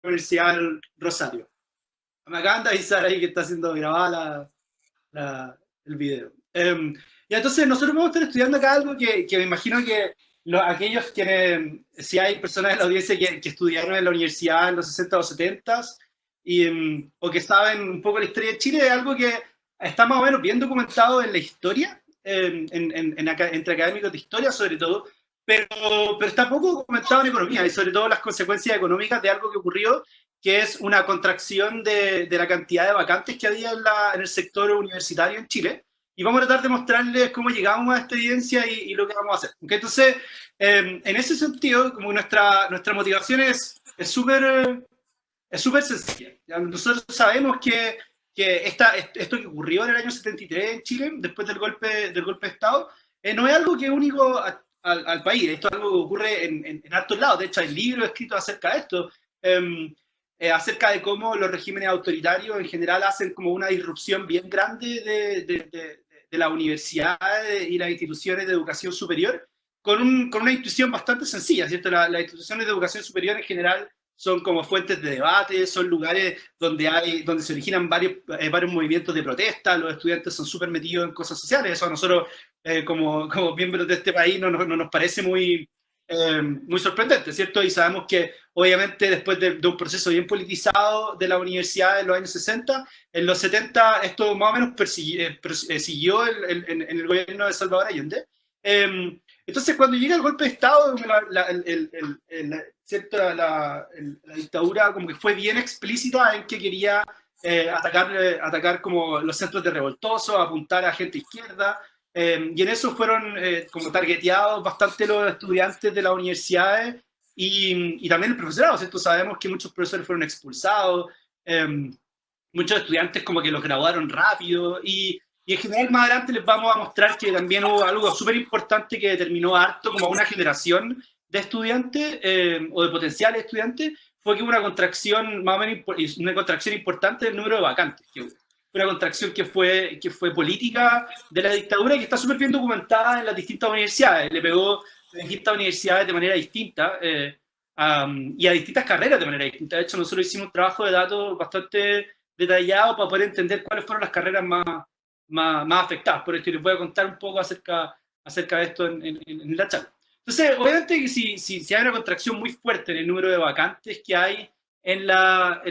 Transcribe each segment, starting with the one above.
Universidad del Rosario. Me acaban de avisar ahí que está siendo grabada el video. Y entonces nosotros vamos a estar estudiando acá algo que me imagino que aquellos quienes, si hay personas en la audiencia que estudiaron en la universidad en los 60 o 70 o que saben un poco la historia de Chile, es algo que está más o menos bien documentado en la historia, entre académicos de historia sobre todo, pero está poco documentado en economía y sobre todo las consecuencias económicas de algo que ocurrió, que es una contracción de la cantidad de vacantes que había en el sector universitario en Chile. Y vamos a tratar de mostrarles cómo llegamos a esta evidencia y lo que vamos a hacer. ¿Okay? Entonces, en ese sentido, como nuestra motivación es súper sencilla. Nosotros sabemos que esto que ocurrió en el año 73 en Chile, después del golpe de Estado, no es algo que es único al país. Esto es algo que ocurre en hartos lados. De hecho, hay libros escritos acerca de esto. Acerca de cómo los regímenes autoritarios en general hacen como una disrupción bien grande de las universidades y las instituciones de educación superior, con una institución bastante sencilla, ¿cierto? Las instituciones de educación superior en general son como fuentes de debate, son lugares donde se originan varios movimientos de protesta, los estudiantes son súper metidos en cosas sociales, eso a nosotros como miembros de este país no nos parece muy sorprendente, ¿cierto? Y sabemos que, obviamente, después de un proceso bien politizado de la universidad en los años 60, en los 70 esto más o menos siguió en el gobierno de Salvador Allende. Entonces, cuando llega el golpe de Estado, la dictadura como que fue bien explícita en que quería atacar como los centros de revoltosos, apuntar a gente izquierda, y en eso fueron como targeteados bastante los estudiantes de las universidades y también el profesorado, ¿cierto? Sabemos que muchos profesores fueron expulsados, muchos estudiantes como que los graduaron rápido y en general más adelante les vamos a mostrar que también hubo algo súper importante que determinó harto como una generación de estudiantes o de potenciales estudiantes, fue que hubo una contracción más o menos una contracción importante del número de vacantes que hubo. Una contracción que fue política de la dictadura y que está súper bien documentada en las distintas universidades. Le pegó a distintas universidades de manera distinta y a distintas carreras de manera distinta. De hecho, nosotros hicimos un trabajo de datos bastante detallado para poder entender cuáles fueron las carreras más afectadas. Por esto les voy a contar un poco acerca de esto en la charla. Entonces, obviamente que si hay una contracción muy fuerte en el número de vacantes que hay en las,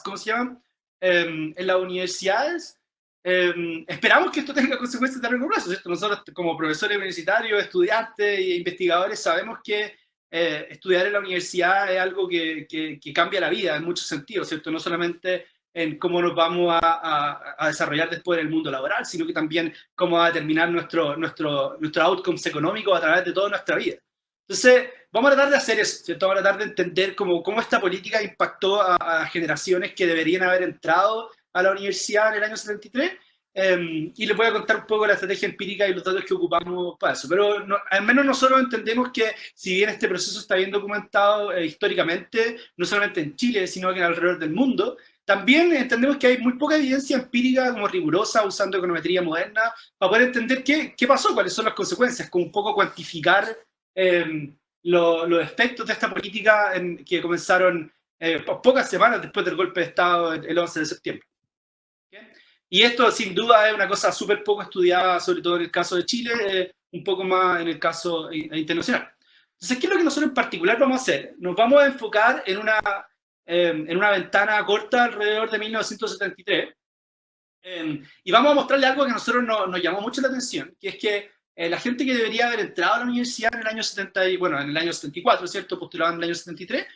¿cómo se llaman? En las universidades, esperamos que esto tenga consecuencias de largo plazo, ¿cierto? Nosotros como profesores universitarios, estudiantes e investigadores sabemos que estudiar en la universidad es algo que cambia la vida en muchos sentidos, ¿cierto? No solamente en cómo nos vamos a desarrollar después en el mundo laboral, sino que también cómo va a determinar nuestros outcomes económicos a través de toda nuestra vida. Entonces, vamos a tratar de hacer eso, ¿cierto? Vamos a tratar de entender cómo esta política impactó a generaciones que deberían haber entrado a la universidad en el año 73, y les voy a contar un poco la estrategia empírica y los datos que ocupamos para eso. Pero al menos nosotros entendemos que, si bien este proceso está bien documentado históricamente, no solamente en Chile, sino que alrededor del mundo, también entendemos que hay muy poca evidencia empírica como rigurosa, usando econometría moderna, para poder entender qué pasó, cuáles son las consecuencias, como un poco cuantificar los efectos de esta política que comenzaron pocas semanas después del golpe de Estado el 11 de septiembre. ¿Okay? Y esto sin duda es una cosa súper poco estudiada, sobre todo en el caso de Chile, un poco más en el caso internacional. Entonces, ¿qué es lo que nosotros en particular vamos a hacer? Nos vamos a enfocar en una ventana corta alrededor de 1973, y vamos a mostrarle algo que a nosotros nos llamó mucho la atención, que es que la gente que debería haber entrado a la universidad en el año 74, ¿cierto? Postulado en el año 73,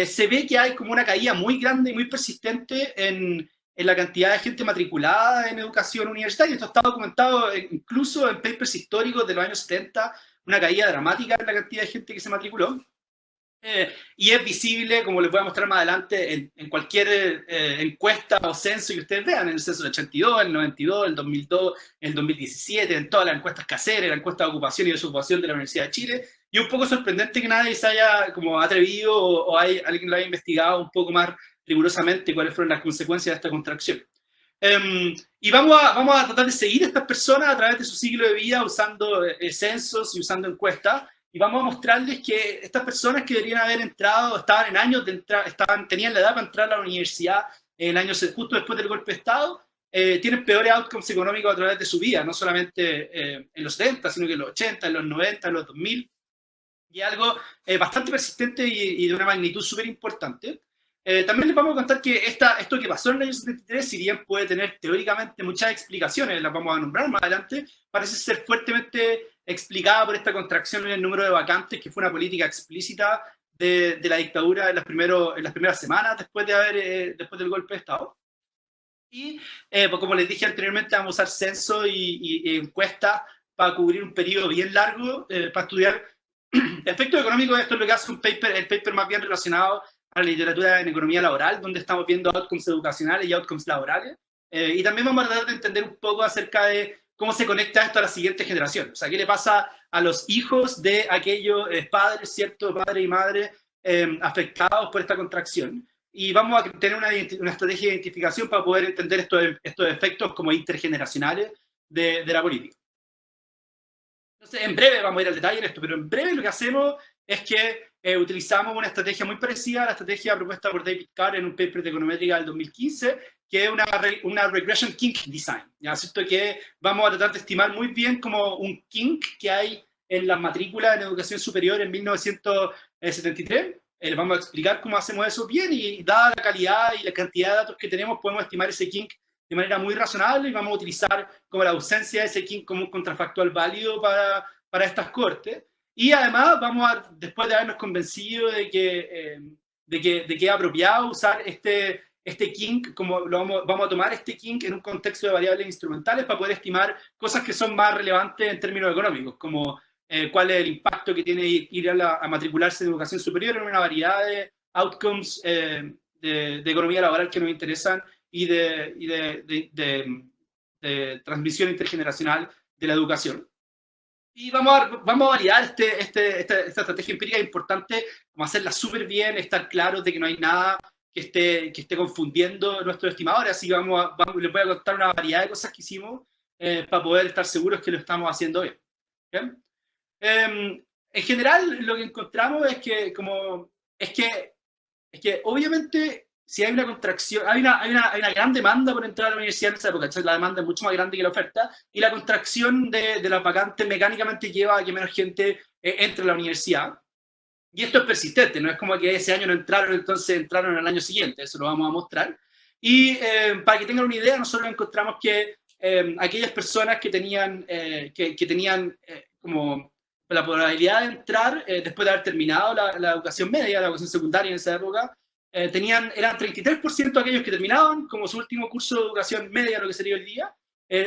se ve que hay como una caída muy grande y muy persistente en la cantidad de gente matriculada en educación universitaria. Esto está documentado incluso en papers históricos de los años 70, una caída dramática en la cantidad de gente que se matriculó. Y es visible, como les voy a mostrar más adelante, en cualquier encuesta o censo que ustedes vean, en el censo del 82, el 92, el 2002, el 2017, en todas las encuestas caseras, la encuesta de ocupación y desocupación de la Universidad de Chile. Y un poco sorprendente que nadie se haya como atrevido o alguien lo haya investigado un poco más rigurosamente cuáles fueron las consecuencias de esta contracción. Y vamos a tratar de seguir a estas personas a través de su ciclo de vida usando censos y usando encuestas. y vamos a mostrarles que estas personas que deberían haber entrado, estaban en años de entrar, tenían la edad para entrar a la universidad el año justo después del golpe de Estado, tienen peores outcomes económicos a través de su vida, no solamente en los 70, sino que en los 80, en los 90, en los 2000, y algo bastante persistente y de una magnitud súper importante. También les vamos a contar que esto que pasó en el año 73, si bien puede tener teóricamente muchas explicaciones, las vamos a nombrar más adelante, parece ser fuertemente explicada por esta contracción en el número de vacantes, que fue una política explícita de la dictadura en las primeras semanas después del golpe de Estado. Y pues como les dije anteriormente, vamos a usar censo y encuestas para cubrir un periodo bien largo, para estudiar efectos económicos. Esto es lo que hace el paper más bien relacionado a la literatura en economía laboral, donde estamos viendo outcomes educacionales y outcomes laborales. Y también vamos a tratar de entender un poco acerca de cómo se conecta esto a la siguiente generación. O sea, qué le pasa a los hijos de aquellos padres, ¿cierto? Padres y madres afectados por esta contracción. Y vamos a tener una estrategia de identificación para poder entender estos efectos como intergeneracionales de la política. Entonces, en breve vamos a ir al detalle en esto, pero en breve lo que hacemos es que utilizamos una estrategia muy parecida a la estrategia propuesta por David Carr en un paper de econométrica del 2015, que es una regression kink design, ¿ya? ¿Cierto? Que vamos a tratar de estimar muy bien como un kink que hay en las matrículas en educación superior en 1973. Les vamos a explicar cómo hacemos eso bien y dada la calidad y la cantidad de datos que tenemos, podemos estimar ese kink de manera muy razonable y vamos a utilizar como la ausencia de ese kink como un contrafactual válido para estas cortes. Y además vamos a, después de habernos convencido de que es apropiado usar este kink, vamos a tomar este kink en un contexto de variables instrumentales para poder estimar cosas que son más relevantes en términos económicos, como cuál es el impacto que tiene ir a matricularse en educación superior en una variedad de outcomes de economía laboral que nos interesan y de transmisión intergeneracional de la educación. Y vamos a validar esta estrategia empírica importante, como hacerla súper bien, estar claros de que no hay nada que esté confundiendo nuestros estimadores. Así que les voy a contar una variedad de cosas que hicimos para poder estar seguros que lo estamos haciendo bien. ¿Bien? En general, lo que encontramos es que obviamente si hay una contracción, hay una gran demanda por entrar a la universidad en esa época. Entonces, la demanda es mucho más grande que la oferta, y la contracción de las vacantes mecánicamente lleva a que menos gente entre a la universidad. Y esto es persistente, no es como que ese año no entraron, entonces entraron al año siguiente, eso lo vamos a mostrar. Y para que tengan una idea, nosotros encontramos que aquellas personas que tenían como la probabilidad de entrar después de haber terminado la educación media, la educación secundaria en esa época, eran 33% aquellos que terminaban como su último curso de educación media, lo que sería hoy día.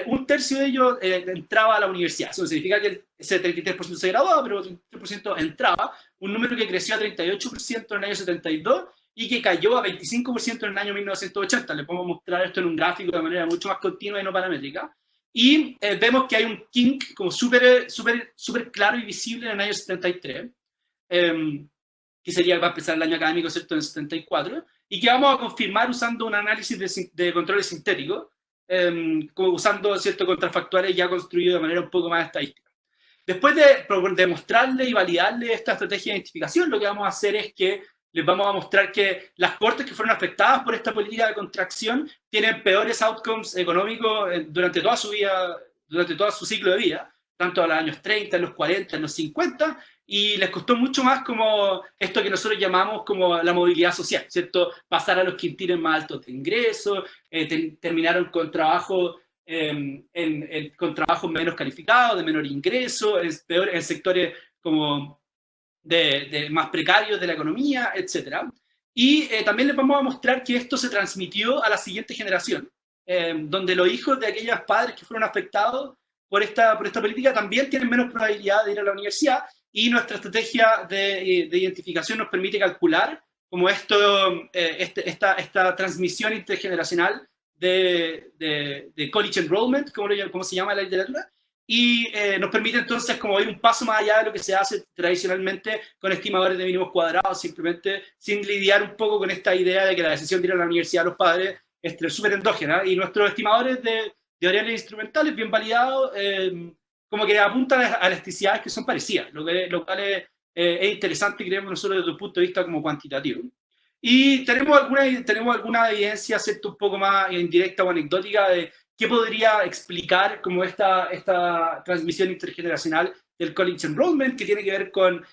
Un tercio de ellos entraba a la universidad. Eso significa que ese 33% se graduaba, pero el 33% entraba, un número que creció a 38% en el año 72 y que cayó a 25% en el año 1980. Les podemos mostrar esto en un gráfico de manera mucho más continua y no paramétrica. Y vemos que hay un kink como súper claro y visible en el año 73, que sería para empezar el año académico, ¿cierto?, en el 74, y que vamos a confirmar usando un análisis de controles sintéticos, como usando ciertos contrafactuales ya construidos de manera un poco más estadística. Después de mostrarle y validarle esta estrategia de identificación, lo que vamos a hacer es que les vamos a mostrar que las cortes que fueron afectadas por esta política de contracción tienen peores outcomes económicos durante toda su vida, durante todo su ciclo de vida, tanto a los años 30, en los 40, en los 50, y les costó mucho más como esto que nosotros llamamos como la movilidad social, ¿cierto? Pasar a los quintiles más altos de ingresos, terminaron con trabajos con trabajos menos calificados, de menor ingreso, en sectores como más precarios de la economía, etc. Y también les vamos a mostrar que esto se transmitió a la siguiente generación, donde los hijos de aquellos padres que fueron afectados por esta política también tienen menos probabilidad de ir a la universidad, y nuestra estrategia de identificación nos permite calcular como esta transmisión intergeneracional de college enrollment, como se llama en la literatura, y nos permite entonces como ir un paso más allá de lo que se hace tradicionalmente con estimadores de mínimos cuadrados, simplemente sin lidiar un poco con esta idea de que la decisión de ir a la universidad a los padres es súper endógena, y nuestros estimadores de variables instrumentales bien validados como que apuntan a elasticidades que son parecidas, lo cual es interesante, creemos nosotros desde un punto de vista como cuantitativo. Y tenemos alguna evidencia, ¿cierto?, un poco más indirecta o anecdótica de qué podría explicar como esta transmisión intergeneracional del college enrollment, que tiene que ver con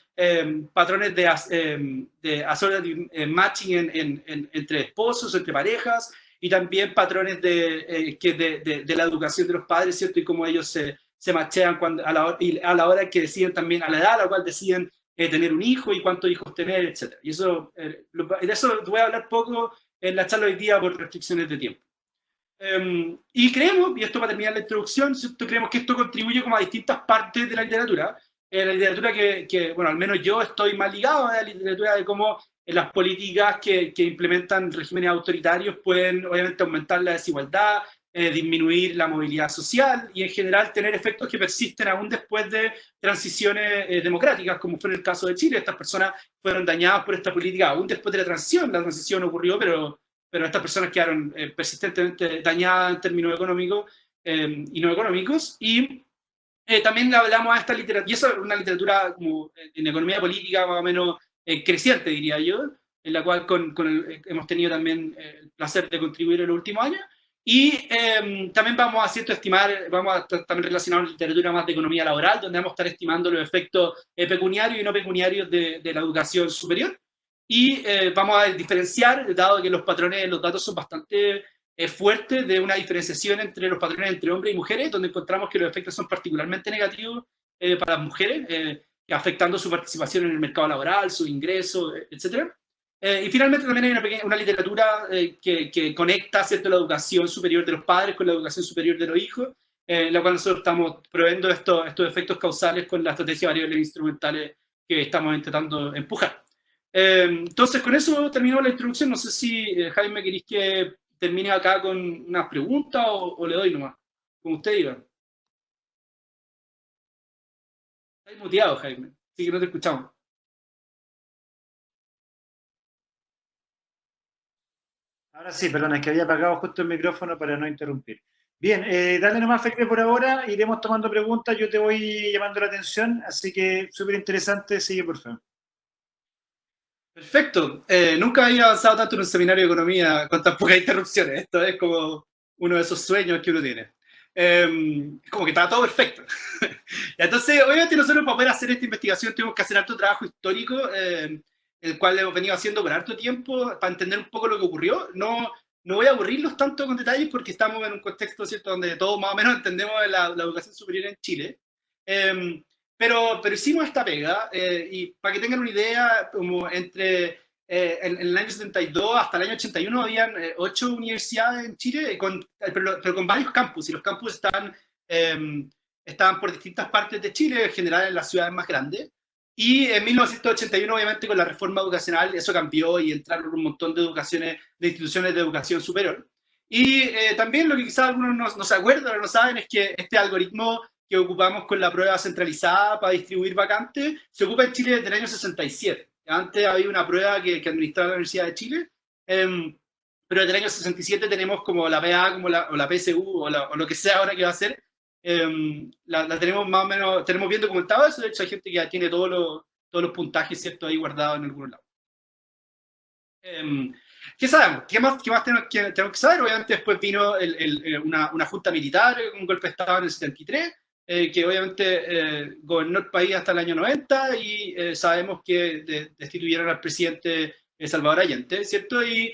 patrones de assorted matching entre esposos, entre parejas, y también patrones de la educación de los padres, ¿cierto? Y cómo ellos se machean a la hora que deciden también, a la edad a la cual deciden tener un hijo y cuántos hijos tener, etc. Y eso, de eso voy a hablar poco en la charla de hoy día por restricciones de tiempo. Y creemos, y esto para terminar la introducción, ¿cierto? Creemos que esto contribuye como a distintas partes de la literatura bueno, al menos yo estoy más ligado a la literatura de cómo las políticas que implementan regímenes autoritarios pueden obviamente aumentar la desigualdad, disminuir la movilidad social y en general tener efectos que persisten aún después de transiciones democráticas, como fue en el caso de Chile. Estas personas fueron dañadas por esta política aún después de la transición ocurrió, pero estas personas quedaron persistentemente dañadas en términos económicos y no económicos. Y también hablamos a esta literatura, y eso es una literatura como en economía política más o menos creciente, diría yo, en la cual hemos tenido también el placer de contribuir en los últimos años. Y también vamos a estimar, vamos a también relacionar una literatura más de economía laboral, donde vamos a estar estimando los efectos pecuniarios y no pecuniarios de la educación superior. Y vamos a diferenciar, dado que los patrones, los datos son bastante fuertes, de una diferenciación entre los patrones entre hombres y mujeres, donde encontramos que los efectos son particularmente negativos para las mujeres, afectando su participación en el mercado laboral, su ingreso, etc. Y finalmente también hay una literatura que conecta, ¿cierto?, la educación superior de los padres con la educación superior de los hijos, en la cual nosotros estamos proveyendo estos efectos causales con la estrategia de variables instrumentales que estamos intentando empujar. Entonces, con eso terminó la introducción. No sé si, Jaime, queréis que termine acá con unas preguntas o le doy nomás, como usted diga. Estás muteado, Jaime, así que no te escuchamos. Ahora sí, perdón, es que había apagado justo el micrófono para no interrumpir. Bien, dale nomás, Felipe, por ahora, iremos tomando preguntas, yo te voy llamando la atención, así que súper interesante, sigue por favor. Perfecto. Nunca había avanzado tanto en un seminario de economía con tan pocas interrupciones. Esto es como uno de esos sueños que uno tiene. Como que estaba todo perfecto. Entonces, obviamente nosotros para poder hacer esta investigación tuvimos que hacer harto trabajo histórico, el cual hemos venido haciendo por harto tiempo para entender un poco lo que ocurrió. No voy a aburrirlos tanto con detalles porque estamos en un contexto, ¿cierto?, donde todos más o menos entendemos la educación superior en Chile. Pero hicimos esta pega, y para que tengan una idea, como en el año 72 hasta el año 81 habían 8 universidades en Chile, pero con varios campus, y los campus estaban por distintas partes de Chile, en general en las ciudades más grandes. Y en 1981, obviamente, con la reforma educacional, eso cambió y entraron un montón de instituciones de educación superior. Y también lo que quizás algunos no se acuerdan o no saben es que este algoritmo que ocupamos con la prueba centralizada para distribuir vacantes se ocupa en Chile desde el año 67. Antes había una prueba que administraba la Universidad de Chile, pero desde el año 67 tenemos como la PA como o la PSU o lo que sea ahora que va a ser. La tenemos más o menos, tenemos bien documentado eso. De hecho, hay gente que ya tiene todos los puntajes, ¿cierto?, ahí guardados en algún lado. ¿Qué sabemos? ¿Qué más tenemos que saber? Obviamente después vino una junta militar, un golpe de Estado en el 73, que obviamente gobernó el país hasta el año 90 y sabemos que destituyeron al presidente Salvador Allende, ¿cierto? Y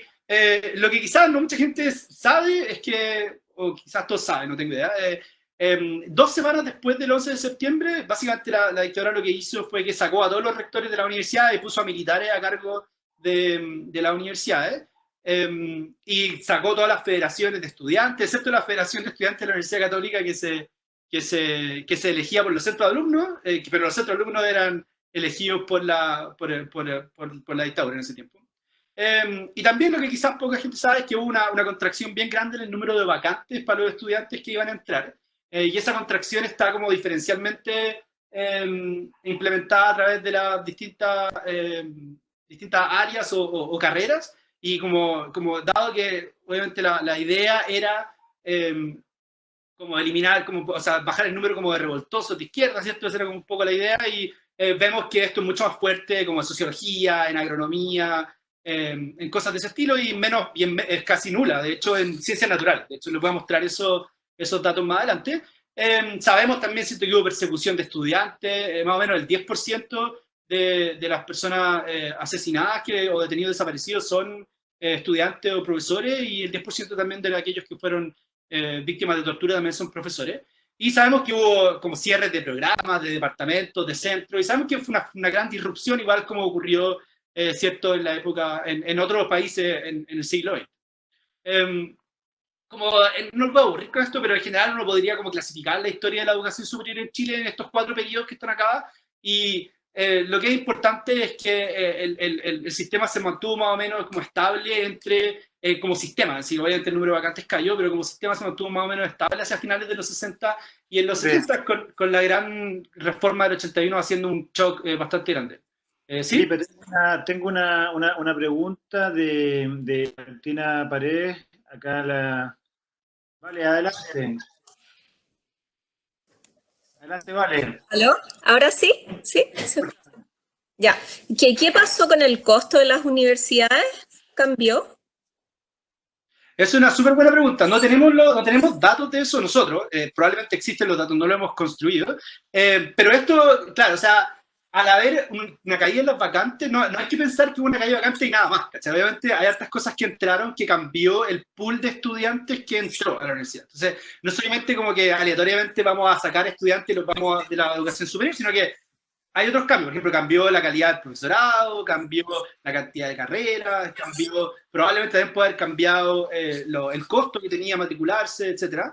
lo que quizás no mucha gente sabe es que, o quizás todos saben, no tengo idea, 2 semanas después del 11 de septiembre, básicamente la dictadura lo que hizo fue que sacó a todos los rectores de la universidad y puso a militares a cargo de las universidades, y sacó todas las federaciones de estudiantes, excepto la Federación de Estudiantes de la Universidad Católica que se elegía por los centros de alumnos, pero los centros de alumnos eran elegidos por la dictadura en ese tiempo. Y también lo que quizás poca gente sabe es que hubo una contracción bien grande en el número de vacantes para los estudiantes que iban a entrar, y esa contracción está como diferencialmente implementada a través de las distintas áreas o carreras, y como dado que obviamente la idea era como eliminar, como, o sea, bajar el número como de revoltosos de izquierda, ¿cierto? Esa era como un poco la idea, y vemos que esto es mucho más fuerte como en sociología, en agronomía, en cosas de ese estilo, y menos, es casi nula, de hecho, en ciencias naturales. De hecho, les voy a mostrar esos datos más adelante. Sabemos también, ¿cierto?, que hubo persecución de estudiantes, más o menos el 10% de las personas asesinadas o detenidos desaparecidos son estudiantes o profesores, y el 10% también de aquellos que fueron víctimas de tortura también son profesores. Y sabemos que hubo como cierres de programas, de departamentos, de centros, y sabemos que fue una gran disrupción, igual como ocurrió, ¿cierto?, en la época, en otros países en el siglo XX. Como, no os voy a aburrir con esto, pero en general uno podría como clasificar la historia de la educación superior en Chile en estos 4 periodos que están acá, y lo que es importante es que el sistema se mantuvo más o menos como estable como sistema, si obviamente el número de vacantes cayó, pero como sistema se mantuvo más o menos estable hacia finales de los 60, y en los 70 con la gran reforma del 81 haciendo un shock bastante grande. ¿Sí? Felipe, tengo una pregunta de Valentina Paredes. Acá Vale, adelante. Adelante, Vale. ¿Aló? ¿Ahora sí? ¿Sí? Ya. ¿Qué pasó con el costo de las universidades? ¿Cambió? Es una súper buena pregunta. No tenemos datos de eso nosotros. Probablemente existen los datos, no lo hemos construido. Pero esto, claro, o sea, al haber una caída en las vacantes, no hay que pensar que hubo una caída de vacantes y nada más, ¿cachai? Obviamente hay hartas cosas que entraron que cambió el pool de estudiantes que entró a la universidad. Entonces, no solamente como que aleatoriamente vamos a sacar estudiantes y los vamos de la educación superior, sino que hay otros cambios. Por ejemplo, cambió la calidad del profesorado, cambió la cantidad de carreras, probablemente también puede haber cambiado el costo que tenía matricularse, etc.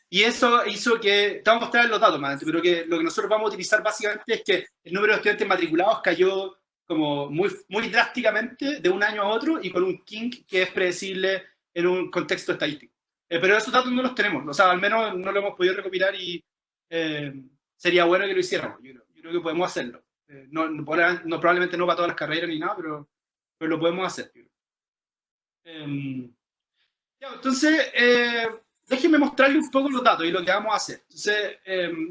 Y eso hizo que, te vamos a mostrar los datos más adelante, pero que lo que nosotros vamos a utilizar básicamente es que el número de estudiantes matriculados cayó como muy, muy drásticamente de un año a otro, y con un kink que es predecible en un contexto estadístico. Pero esos datos no los tenemos, o sea, al menos no lo hemos podido recopilar, y sería bueno que lo hiciéramos. Yo creo que podemos hacerlo. Probablemente no para todas las carreras ni nada, pero lo podemos hacer. Entonces, déjenme mostrarle un poco los datos y lo que vamos a hacer. Entonces,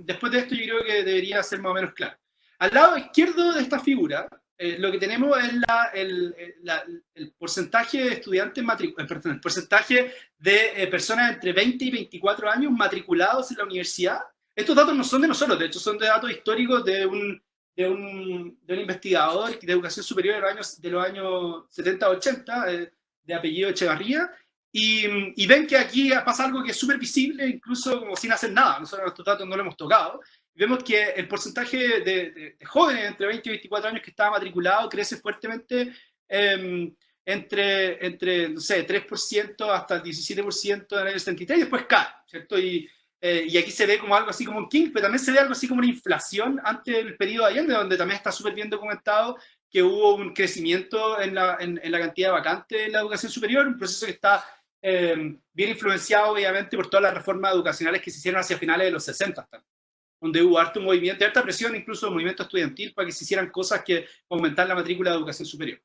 después de esto yo creo que debería ser más o menos claro. Al lado izquierdo de esta figura, lo que tenemos es el porcentaje de estudiantes perdón, el porcentaje de personas entre 20 y 24 años matriculados en la universidad. Estos datos no son de nosotros, de hecho son de datos históricos de un investigador de educación superior de los años 70-80, de apellido Echevarría, y ven que aquí pasa algo que es súper visible, incluso como sin hacer nada. Nosotros estos datos no lo hemos tocado. Vemos que el porcentaje de jóvenes entre 20 y 24 años que estaba matriculado crece fuertemente, entre no sé, 3% hasta el 17% en el año 73, y después cae, ¿cierto? Y aquí se ve como algo así como un king, pero también se ve algo así como una inflación antes del periodo de Allende, donde también está súper bien documentado que hubo un crecimiento en la cantidad de vacantes en la educación superior, un proceso que está bien influenciado obviamente por todas las reformas educacionales que se hicieron hacia finales de los 60, donde hubo harto movimiento, harta presión, incluso movimiento estudiantil, para que se hicieran cosas que aumentaran la matrícula de educación superior.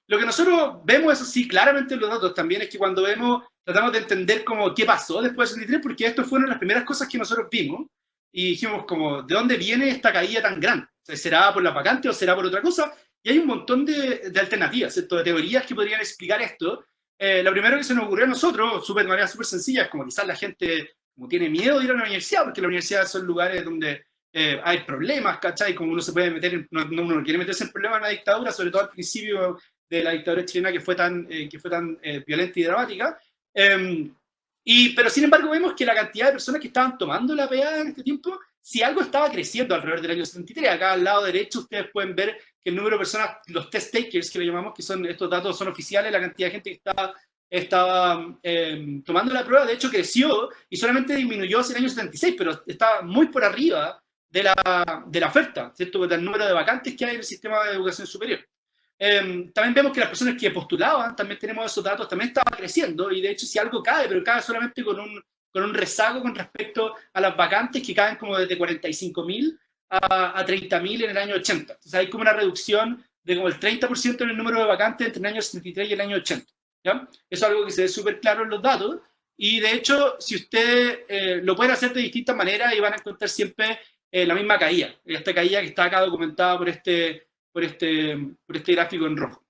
Lo que nosotros vemos, eso sí, claramente en los datos también, es que cuando tratamos de entender como qué pasó después del 63, porque esto fueron las primeras cosas que nosotros vimos, y dijimos como, ¿de dónde viene esta caída tan grande? ¿Será por la vacante o será por otra cosa? Y hay un montón de alternativas, ¿cierto?, de teorías que podrían explicar esto. Lo primero que se nos ocurrió a nosotros, de manera súper sencilla, es como quizás la gente como tiene miedo de ir a la universidad, porque las universidades son lugares donde hay problemas, ¿cachai? Como uno se puede meter, uno no quiere meterse en problemas en la dictadura, sobre todo al principio de la dictadura chilena, que fue tan violenta y dramática. Pero sin embargo vemos que la cantidad de personas que estaban tomando la PA en este tiempo, si algo estaba creciendo alrededor del año 73. Acá al lado derecho ustedes pueden ver que el número de personas, los test takers que le llamamos, que son estos datos son oficiales, la cantidad de gente que estaba tomando la prueba, de hecho creció y solamente disminuyó hacia el año 76, pero está muy por arriba de la oferta, ¿cierto?, del número de vacantes que hay en el sistema de educación superior. También vemos que las personas que postulaban, también tenemos esos datos, también estaba creciendo, y de hecho si algo cae, pero cae solamente con un rezago con respecto a las vacantes, que caen como desde 45.000 a 30.000 en el año 80. Entonces hay como una reducción de como el 30% en el número de vacantes entre el año 73 y el año 80. ¿Ya? Eso es algo que se ve súper claro en los datos. y de hecho, si ustedes lo pueden hacer de distintas maneras y van a encontrar siempre la misma caída, esta caída que está acá documentada por este gráfico en rojo.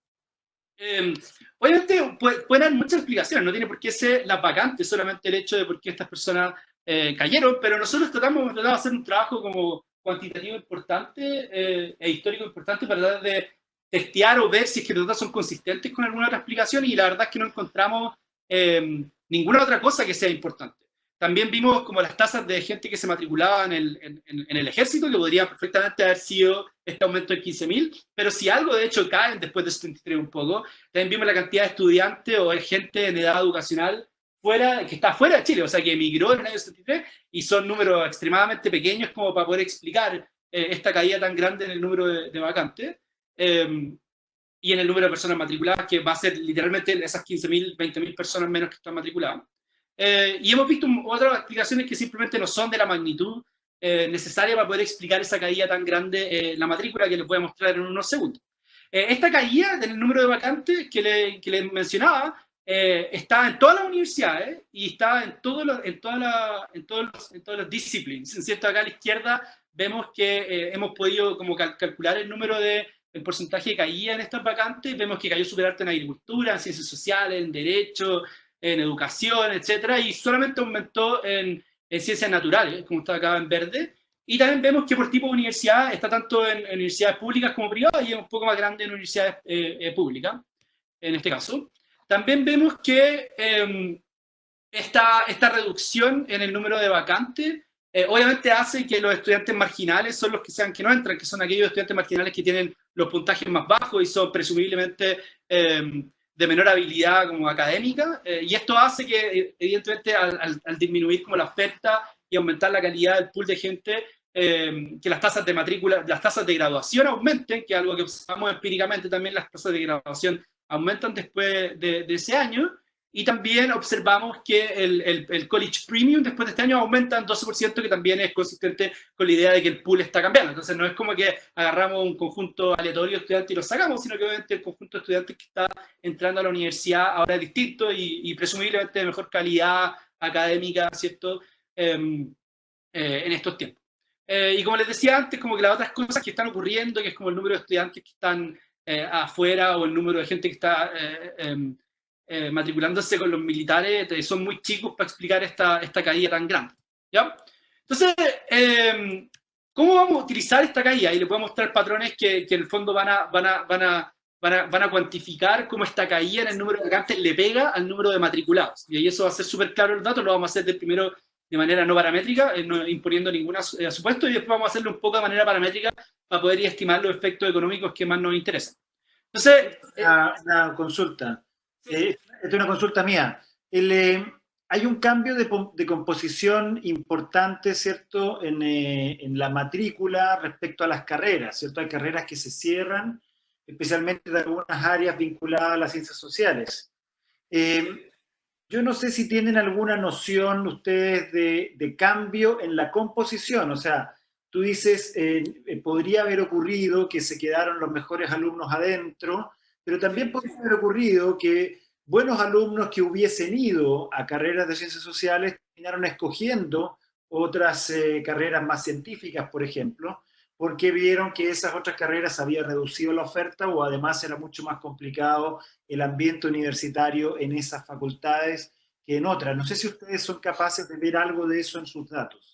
Obviamente pueden haber muchas explicaciones, no tiene por qué ser las vacantes, solamente el hecho de por qué estas personas cayeron, pero nosotros tratamos de hacer un trabajo como cuantitativo importante e histórico importante para tratar de testear o ver si es que los datos son consistentes con alguna otra explicación, y la verdad es que no encontramos ninguna otra cosa que sea importante. También vimos como las tasas de gente que se matriculaba en el ejército, que podría perfectamente haber sido este aumento de 15.000, pero si algo de hecho caen después de 73 un poco. También vimos la cantidad de estudiantes o de gente en edad educacional que está fuera de Chile, o sea, que emigró en el año 73, y son números extremadamente pequeños como para poder explicar esta caída tan grande en el número de vacantes. Y en el número de personas matriculadas, que va a ser literalmente esas 15.000, 20.000 personas menos que están matriculadas. Y hemos visto otras explicaciones que simplemente no son de la magnitud necesaria para poder explicar esa caída tan grande en la matrícula, que les voy a mostrar en unos segundos. Esta caída en el número de vacantes que les mencionaba está en todas las universidades y está en todas las disciplinas. En cierto, acá a la izquierda vemos que hemos podido como calcular el porcentaje de caída en estas vacantes. Vemos que cayó súper alto en agricultura, en ciencias sociales, en derecho, en educación, etcétera, y solamente aumentó en ciencias naturales, como está acá en verde. Y también vemos que por tipo de universidad está tanto en universidades públicas como privadas, y es un poco más grande en universidades públicas, en este caso. También vemos que esta reducción en el número de vacantes obviamente hace que los estudiantes marginales son los que no entran, que son aquellos estudiantes marginales que tienen los puntajes más bajos y son presumiblemente de menor habilidad como académica, y esto hace que evidentemente al disminuir como la oferta y aumentar la calidad del pool de gente, que las tasas de matrícula, las tasas de graduación aumenten, que es algo que observamos empíricamente también. Las tasas de graduación aumentan después de ese año, y también observamos que el College Premium después de este año aumenta en 12%, que también es consistente con la idea de que el pool está cambiando. Entonces no es como que agarramos un conjunto aleatorio de estudiantes y los sacamos, sino que obviamente el conjunto de estudiantes que está entrando a la universidad ahora es distinto y presumiblemente de mejor calidad académica, ¿cierto? En estos tiempos. Y como les decía antes, como que las otras cosas que están ocurriendo, que es como el número de estudiantes que están afuera, o el número de gente que está matriculándose con los militares, son muy chicos para explicar esta caída tan grande, ¿ya? Entonces, ¿cómo vamos a utilizar esta caída? Y les voy a mostrar patrones que en el fondo van a cuantificar cómo esta caída en el número de vacantes le pega al número de matriculados. Y ahí eso va a ser súper claro el dato. Lo vamos a hacer primero de manera no paramétrica, no imponiendo ningún supuesto, y después vamos a hacerlo un poco de manera paramétrica para poder estimar los efectos económicos que más nos interesan. Entonces, una consulta. Esta es una consulta mía. Hay un cambio de composición importante, ¿cierto?, en la matrícula respecto a las carreras, ¿cierto? Hay carreras que se cierran, especialmente de algunas áreas vinculadas a las ciencias sociales. Yo no sé si tienen alguna noción ustedes de cambio en la composición. O sea, tú dices, podría haber ocurrido que se quedaron los mejores alumnos adentro, pero también podría haber ocurrido que buenos alumnos que hubiesen ido a carreras de ciencias sociales terminaron escogiendo otras carreras más científicas, por ejemplo, porque vieron que esas otras carreras había reducido la oferta, o además era mucho más complicado el ambiente universitario en esas facultades que en otras. No sé si ustedes son capaces de ver algo de eso en sus datos.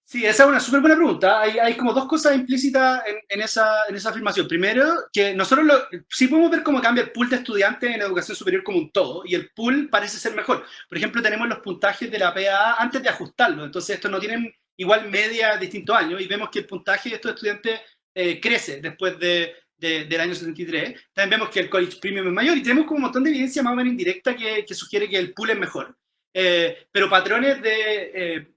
Sí, esa es una súper buena pregunta. Hay como dos cosas implícitas en esa afirmación. Primero, que nosotros sí podemos ver cómo cambia el pool de estudiantes en educación superior como un todo, y el pool parece ser mejor. Por ejemplo, tenemos los puntajes de la PAA antes de ajustarlo. Entonces, estos no tienen igual media distintos años, y vemos que el puntaje de estos estudiantes crece después del año 73. También vemos que el College Premium es mayor, y tenemos como un montón de evidencia más o menos indirecta que sugiere que el pool es mejor. Pero patrones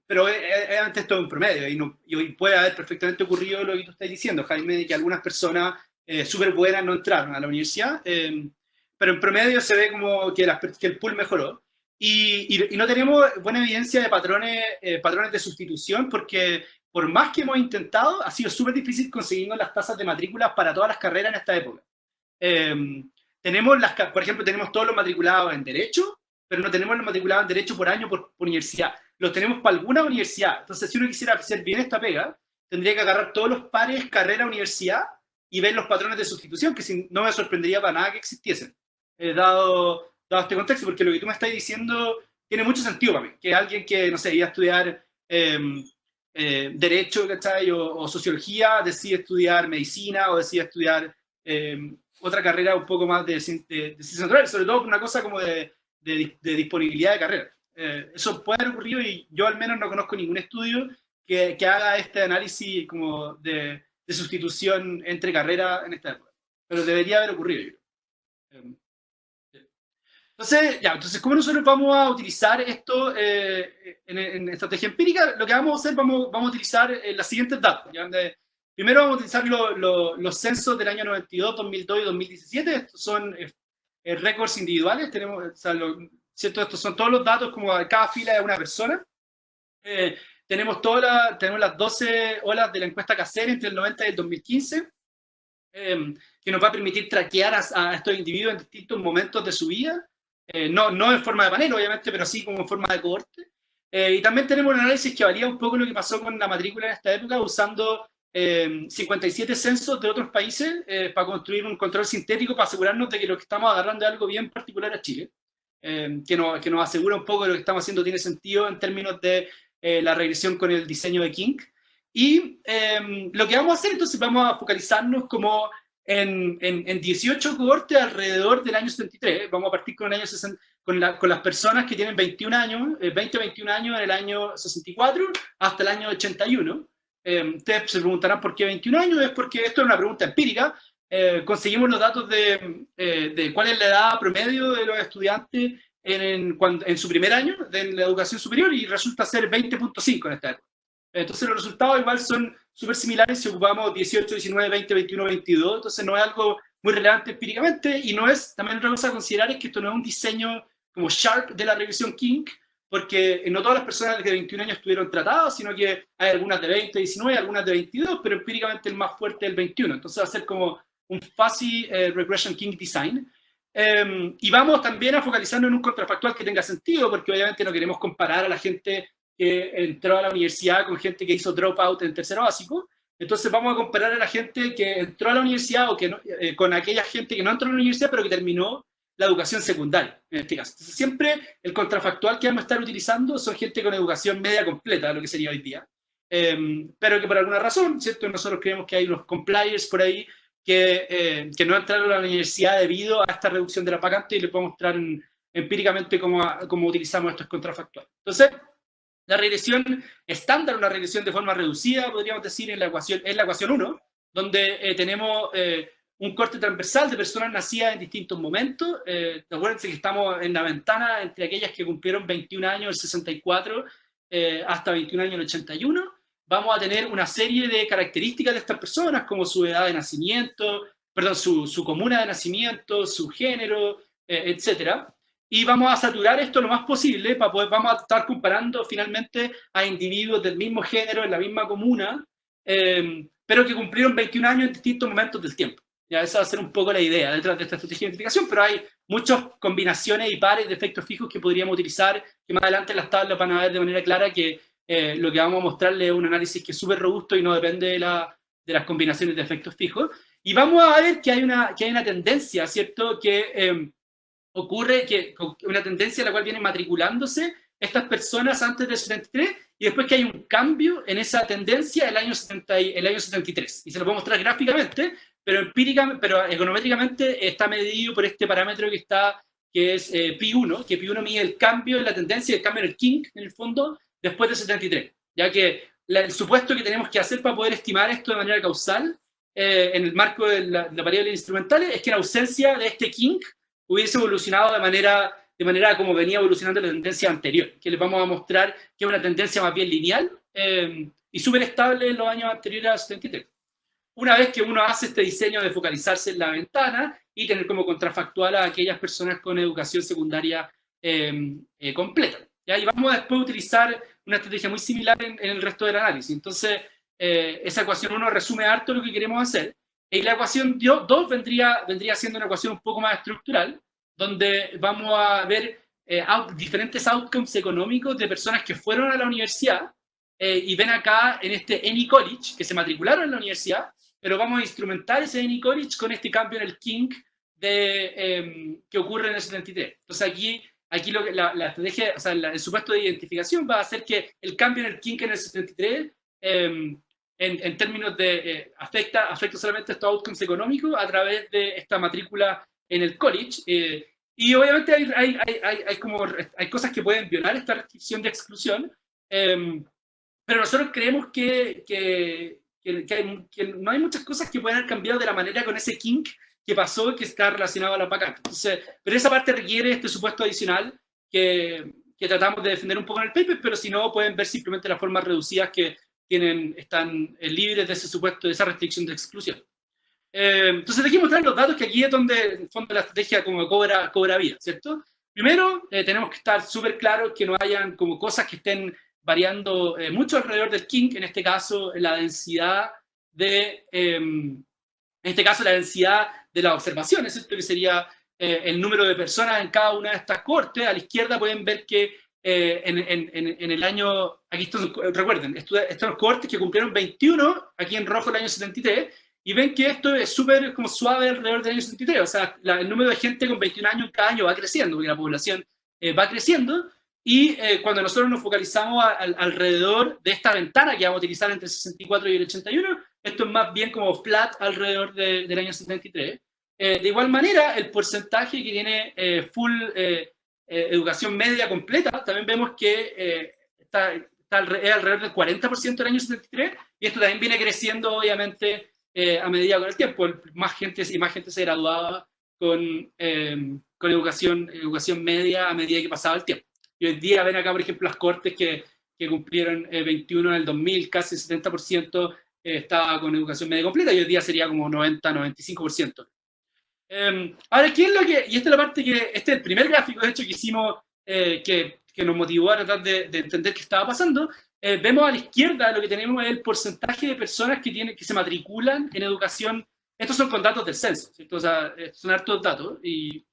pero antes esto es un promedio, y puede haber perfectamente ocurrido lo que tú estás diciendo, Jaime, de que algunas personas súper buenas no entraron a la universidad, pero en promedio se ve como que el pool mejoró, y no tenemos buena evidencia de patrones de sustitución, porque por más que hemos intentado, ha sido súper difícil conseguir las tasas de matrícula para todas las carreras en esta época. Por ejemplo, tenemos todos los matriculados en Derecho, pero no tenemos los matriculados en Derecho por año por universidad. Los tenemos para alguna universidad. Entonces, si uno quisiera hacer bien esta pega, tendría que agarrar todos los pares carrera-universidad y ver los patrones de sustitución, que no me sorprendería para nada que existiesen, dado este contexto, porque lo que tú me estás diciendo tiene mucho sentido para mí, que alguien que, no sé, iba a estudiar Derecho, ¿cachai? O Sociología, decide estudiar Medicina o decide estudiar otra carrera un poco más de ciencias naturales, sobre todo por una cosa como de disponibilidad de carrera. Eso puede haber ocurrido y yo al menos no conozco ningún estudio que haga este análisis como de sustitución entre carreras en esta época. Pero debería haber ocurrido, yo creo. Entonces, ¿cómo nosotros vamos a utilizar esto en estrategia empírica? Lo que vamos a hacer, vamos a utilizar las siguientes datos. Primero vamos a utilizar los censos del año 92, 2002 y 2017. Estos son récords individuales. Tenemos, ¿cierto? Estos son todos los datos, como cada fila de una persona. Tenemos las 12 olas de la encuesta casera entre el 90 y el 2015, que nos va a permitir traquear a estos individuos en distintos momentos de su vida. No en forma de panel, obviamente, pero sí como en forma de cohorte. Y también tenemos un análisis que valía un poco lo que pasó con la matrícula en esta época, usando 57 censos de otros países para construir un control sintético para asegurarnos de que lo que estamos agarrando es algo bien particular a Chile, que nos asegura un poco que lo que estamos haciendo tiene sentido en términos de la regresión con el diseño de King. Y lo que vamos a hacer, entonces, vamos a focalizarnos como en 18 cohortes alrededor del año 73. Vamos a partir con el año 60, con las personas que tienen 21 años, 20-21 años en el año 64 hasta el año 81. Ustedes se preguntarán por qué 21 años, es porque esto es una pregunta empírica. Conseguimos los datos de cuál es la edad promedio de los estudiantes en su primer año de la educación superior y resulta ser 20.5 en esta época. Entonces los resultados igual son súper similares si ocupamos 18, 19, 20, 21, 22, entonces no es algo muy relevante empíricamente y no es, también otra cosa a considerar es que esto no es un diseño como sharp de la regresión King, porque no todas las personas de 21 años estuvieron tratadas, sino que hay algunas de 20, 19, algunas de 22, pero empíricamente el más fuerte es el 21, entonces va a ser como un fuzzy regression King design. Y vamos también a focalizarnos en un contrafactual que tenga sentido, porque obviamente no queremos comparar a la gente que entró a la universidad con gente que hizo dropout en tercero básico. Entonces vamos a comparar a la gente que entró a la universidad o que no, con aquella gente que no entró a la universidad pero que terminó la educación secundaria, en este caso. Entonces siempre el contrafactual que vamos a estar utilizando son gente con educación media completa, lo que sería hoy día. Pero que por alguna razón, ¿cierto? Nosotros creemos que hay unos compliers por ahí que no entraron a la universidad debido a esta reducción de la vacante y les puedo mostrar empíricamente cómo utilizamos estos contrafactuales. Entonces, la regresión estándar, una regresión de forma reducida, podríamos decir, es la ecuación 1, donde tenemos un corte transversal de personas nacidas en distintos momentos. Acuérdense que estamos en la ventana entre aquellas que cumplieron 21 años en el 64 hasta 21 años en el 81. Vamos a tener una serie de características de estas personas, como su edad de nacimiento, perdón, su comuna de nacimiento, su género, etcétera. Y vamos a saturar esto lo más posible, vamos a estar comparando finalmente a individuos del mismo género, en la misma comuna, pero que cumplieron 21 años en distintos momentos del tiempo. Ya, esa va a ser un poco la idea detrás de esta estrategia de identificación, pero hay muchas combinaciones y pares de efectos fijos que podríamos utilizar, que más adelante en las tablas van a ver de manera clara que lo que vamos a mostrarles es un análisis que es súper robusto y no depende de las combinaciones de efectos fijos. Y vamos a ver que hay una tendencia, ¿cierto?, que ocurre, que una tendencia a la cual vienen matriculándose estas personas antes del 73 y después que hay un cambio en esa tendencia el año 73. Y se lo puedo mostrar gráficamente, pero econométricamente está medido por este parámetro que es Pi1, que Pi1 mide el cambio en la tendencia, el cambio en el King, en el fondo, después del 73. Ya que el supuesto que tenemos que hacer para poder estimar esto de manera causal, en el marco de la variable instrumental, es que en ausencia de este King, hubiese evolucionado de manera como venía evolucionando la tendencia anterior, que les vamos a mostrar que es una tendencia más bien lineal y súper estable en los años anteriores al 73. Una vez que uno hace este diseño de focalizarse en la ventana y tener como contrafactual a aquellas personas con educación secundaria completa. ¿Ya? Y vamos a después utilizar una estrategia muy similar en el resto del análisis. Entonces, esa ecuación 1 resume harto lo que queremos hacer. Y la ecuación 2 vendría siendo una ecuación un poco más estructural, donde vamos a ver diferentes outcomes económicos de personas que fueron a la universidad y ven acá en este Any College, que se matricularon en la universidad, pero vamos a instrumentar ese Any College con este cambio en el kink que ocurre en el 73. Entonces aquí la estrategia, o sea, el supuesto de identificación va a hacer que el cambio en el kink en el 73 en términos de afecta solamente estos outcomes económicos a través de esta matrícula en el college. Y obviamente hay cosas que pueden violar esta restricción de exclusión, pero nosotros creemos que no hay muchas cosas que puedan haber cambiado de la manera con ese kink que pasó y que está relacionado a la vacantes. Entonces, pero esa parte requiere este supuesto adicional que tratamos de defender un poco en el paper, pero si no, pueden ver simplemente las formas reducidas que están libres de ese supuesto, de esa restricción de exclusión. Entonces, aquí mostrar los datos, que aquí es donde, en el fondo, la estrategia como cobra vida, ¿cierto? Primero, tenemos que estar súper claros que no hayan como cosas que estén variando mucho alrededor del kink, en este caso, la densidad de... la densidad de las observaciones, ¿cierto? Que sería el número de personas en cada una de estas cohortes. A la izquierda pueden ver que en el año, aquí recuerden, estos son los cohortes que cumplieron 21, aquí en rojo el año 73, y ven que esto es súper como suave alrededor del año 73, o sea, el número de gente con 21 años cada año va creciendo, porque la población va creciendo, y cuando nosotros nos focalizamos alrededor de esta ventana que vamos a utilizar entre el 64 y el 81, esto es más bien como flat alrededor del año 73. De igual manera, el porcentaje que tiene full educación media completa, también vemos que es alrededor del 40% del año 73, y esto también viene creciendo, obviamente, a medida con el tiempo. Más gente se graduaba con educación media a medida que pasaba el tiempo. Y hoy día ven acá, por ejemplo, las cohortes que cumplieron 21 en el 2000, casi 70% estaba con educación media completa, y hoy día sería como 90-95%. Ahora, ¿qué es lo que...? Y esta es la parte que... Este es el primer gráfico, de hecho, que hicimos, que nos motivó a tratar de entender qué estaba pasando. Vemos a la izquierda lo que tenemos es el porcentaje de personas que se matriculan en educación. Estos son con datos del censo, ¿cierto? O sea, son hartos datos, y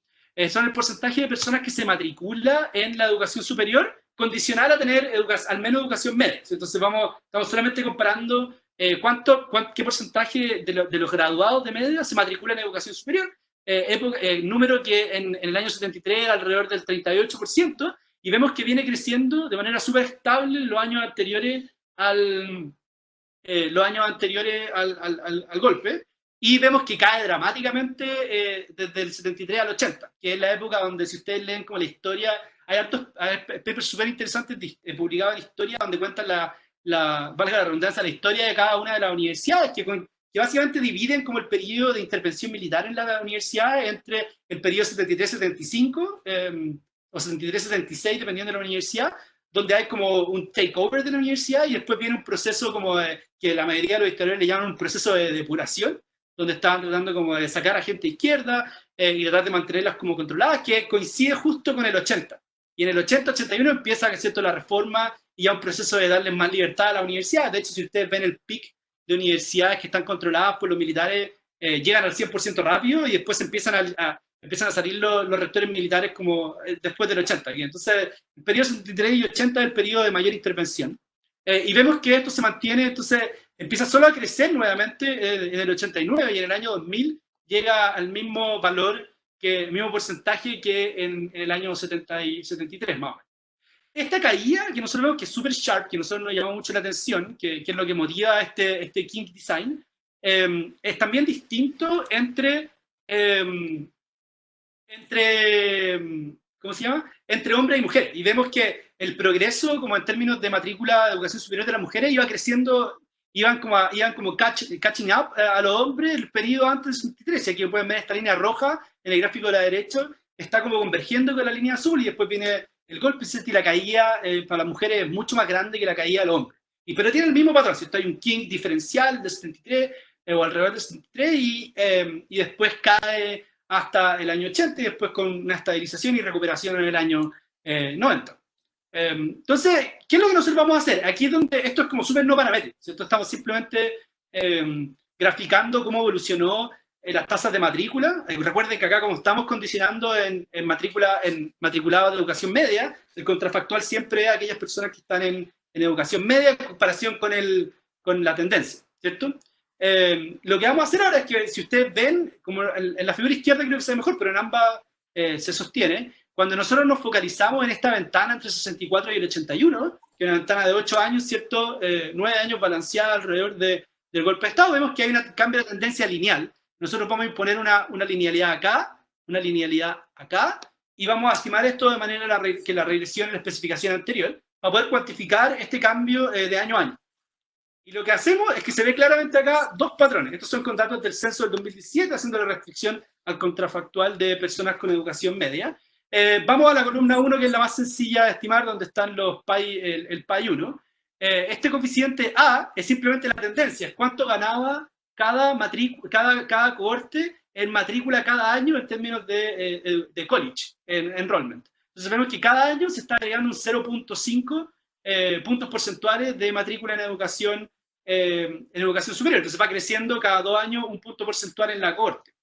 son el porcentaje de personas que se matricula en la educación superior condicional a tener al menos educación media. Entonces estamos solamente comparando qué porcentaje de los graduados de media se matriculan en educación superior, número que en el año 73 era alrededor del 38%, y vemos que viene creciendo de manera súper estable en los años anteriores al golpe, y vemos que cae dramáticamente desde el 73 al 80, que es la época donde, si ustedes leen como la historia, hay papers súper interesantes publicados en historia donde cuentan valga la redundancia, la historia de cada una de las universidades, que básicamente dividen como el periodo de intervención militar en las universidades entre el periodo 73-75 o 73-76, dependiendo de la universidad, donde hay como un takeover de la universidad, y después viene un proceso como que la mayoría de los historiadores le llaman un proceso de depuración, donde estaban tratando como de sacar a gente izquierda y tratar de mantenerlas como controladas, que coincide justo con el 80. Y en el 80-81 empieza, ¿cierto?, la reforma y ya un proceso de darles más libertad a la universidad. De hecho, si ustedes ven el pic de universidades que están controladas por los militares, llegan al 100% rápido, y después empiezan a salir los rectores militares como después del 80. Y entonces, el periodo 73 y 80 es el periodo de mayor intervención. Y vemos que esto se mantiene, entonces empieza solo a crecer nuevamente en el 89, y en el año 2000 llega al mismo valor, el mismo porcentaje que en el año 70 y 73, más o menos. Esta caída, que nosotros vemos que es súper sharp, que a nosotros nos llama mucho la atención, que es lo que motiva este kink design, es también distinto entre ¿cómo se llama?, entre hombres y mujeres. Y vemos que el progreso, como en términos de matrícula de educación superior de las mujeres, iba creciendo, iban como catching up a los hombres el periodo antes del 63. Y aquí pueden ver esta línea roja en el gráfico de la derecha, está como convergiendo con la línea azul, y después viene el golpe, y la caída para las mujeres es mucho más grande que la caída de los hombres. Pero tiene el mismo patrón, ¿cierto? Hay un kink diferencial de 73, o alrededor de 73, y después cae hasta el año 80, y después con una estabilización y recuperación en el año 90. Entonces, ¿qué es lo que nosotros vamos a hacer? Aquí es donde esto es como súper no paramétrico, ¿cierto? Estamos simplemente graficando cómo evolucionó las tasas de matrícula. Recuerden que acá, como estamos condicionando en matriculado de educación media, el contrafactual siempre es aquellas personas que están en educación media en comparación con la tendencia, ¿cierto? Lo que vamos a hacer ahora es que, si ustedes ven, como en la figura izquierda creo que se ve mejor, pero en ambas se sostiene, cuando nosotros nos focalizamos en esta ventana entre el 64 y el 81, que es una ventana de 8 años, ¿cierto? 9 años balanceada alrededor del golpe de Estado, vemos que hay un cambio de tendencia lineal. Nosotros vamos a imponer una linealidad acá, una linealidad acá, y vamos a estimar esto de manera que la regresión en la especificación anterior, para poder cuantificar este cambio de año a año. Y lo que hacemos es que se ve claramente acá dos patrones. Estos son con datos del censo del 2017, haciendo la restricción al contrafactual de personas con educación media. Vamos a la columna 1, que es la más sencilla de estimar, donde están los PAI, el PAI 1. Este coeficiente A es simplemente la tendencia, es cuánto ganaba cada cohorte en matrícula cada año en términos de college, en enrollment. Entonces vemos que cada año se está agregando un 0.5 puntos porcentuales de matrícula en educación superior. Entonces va creciendo cada 2 años un punto porcentual en la cohorte.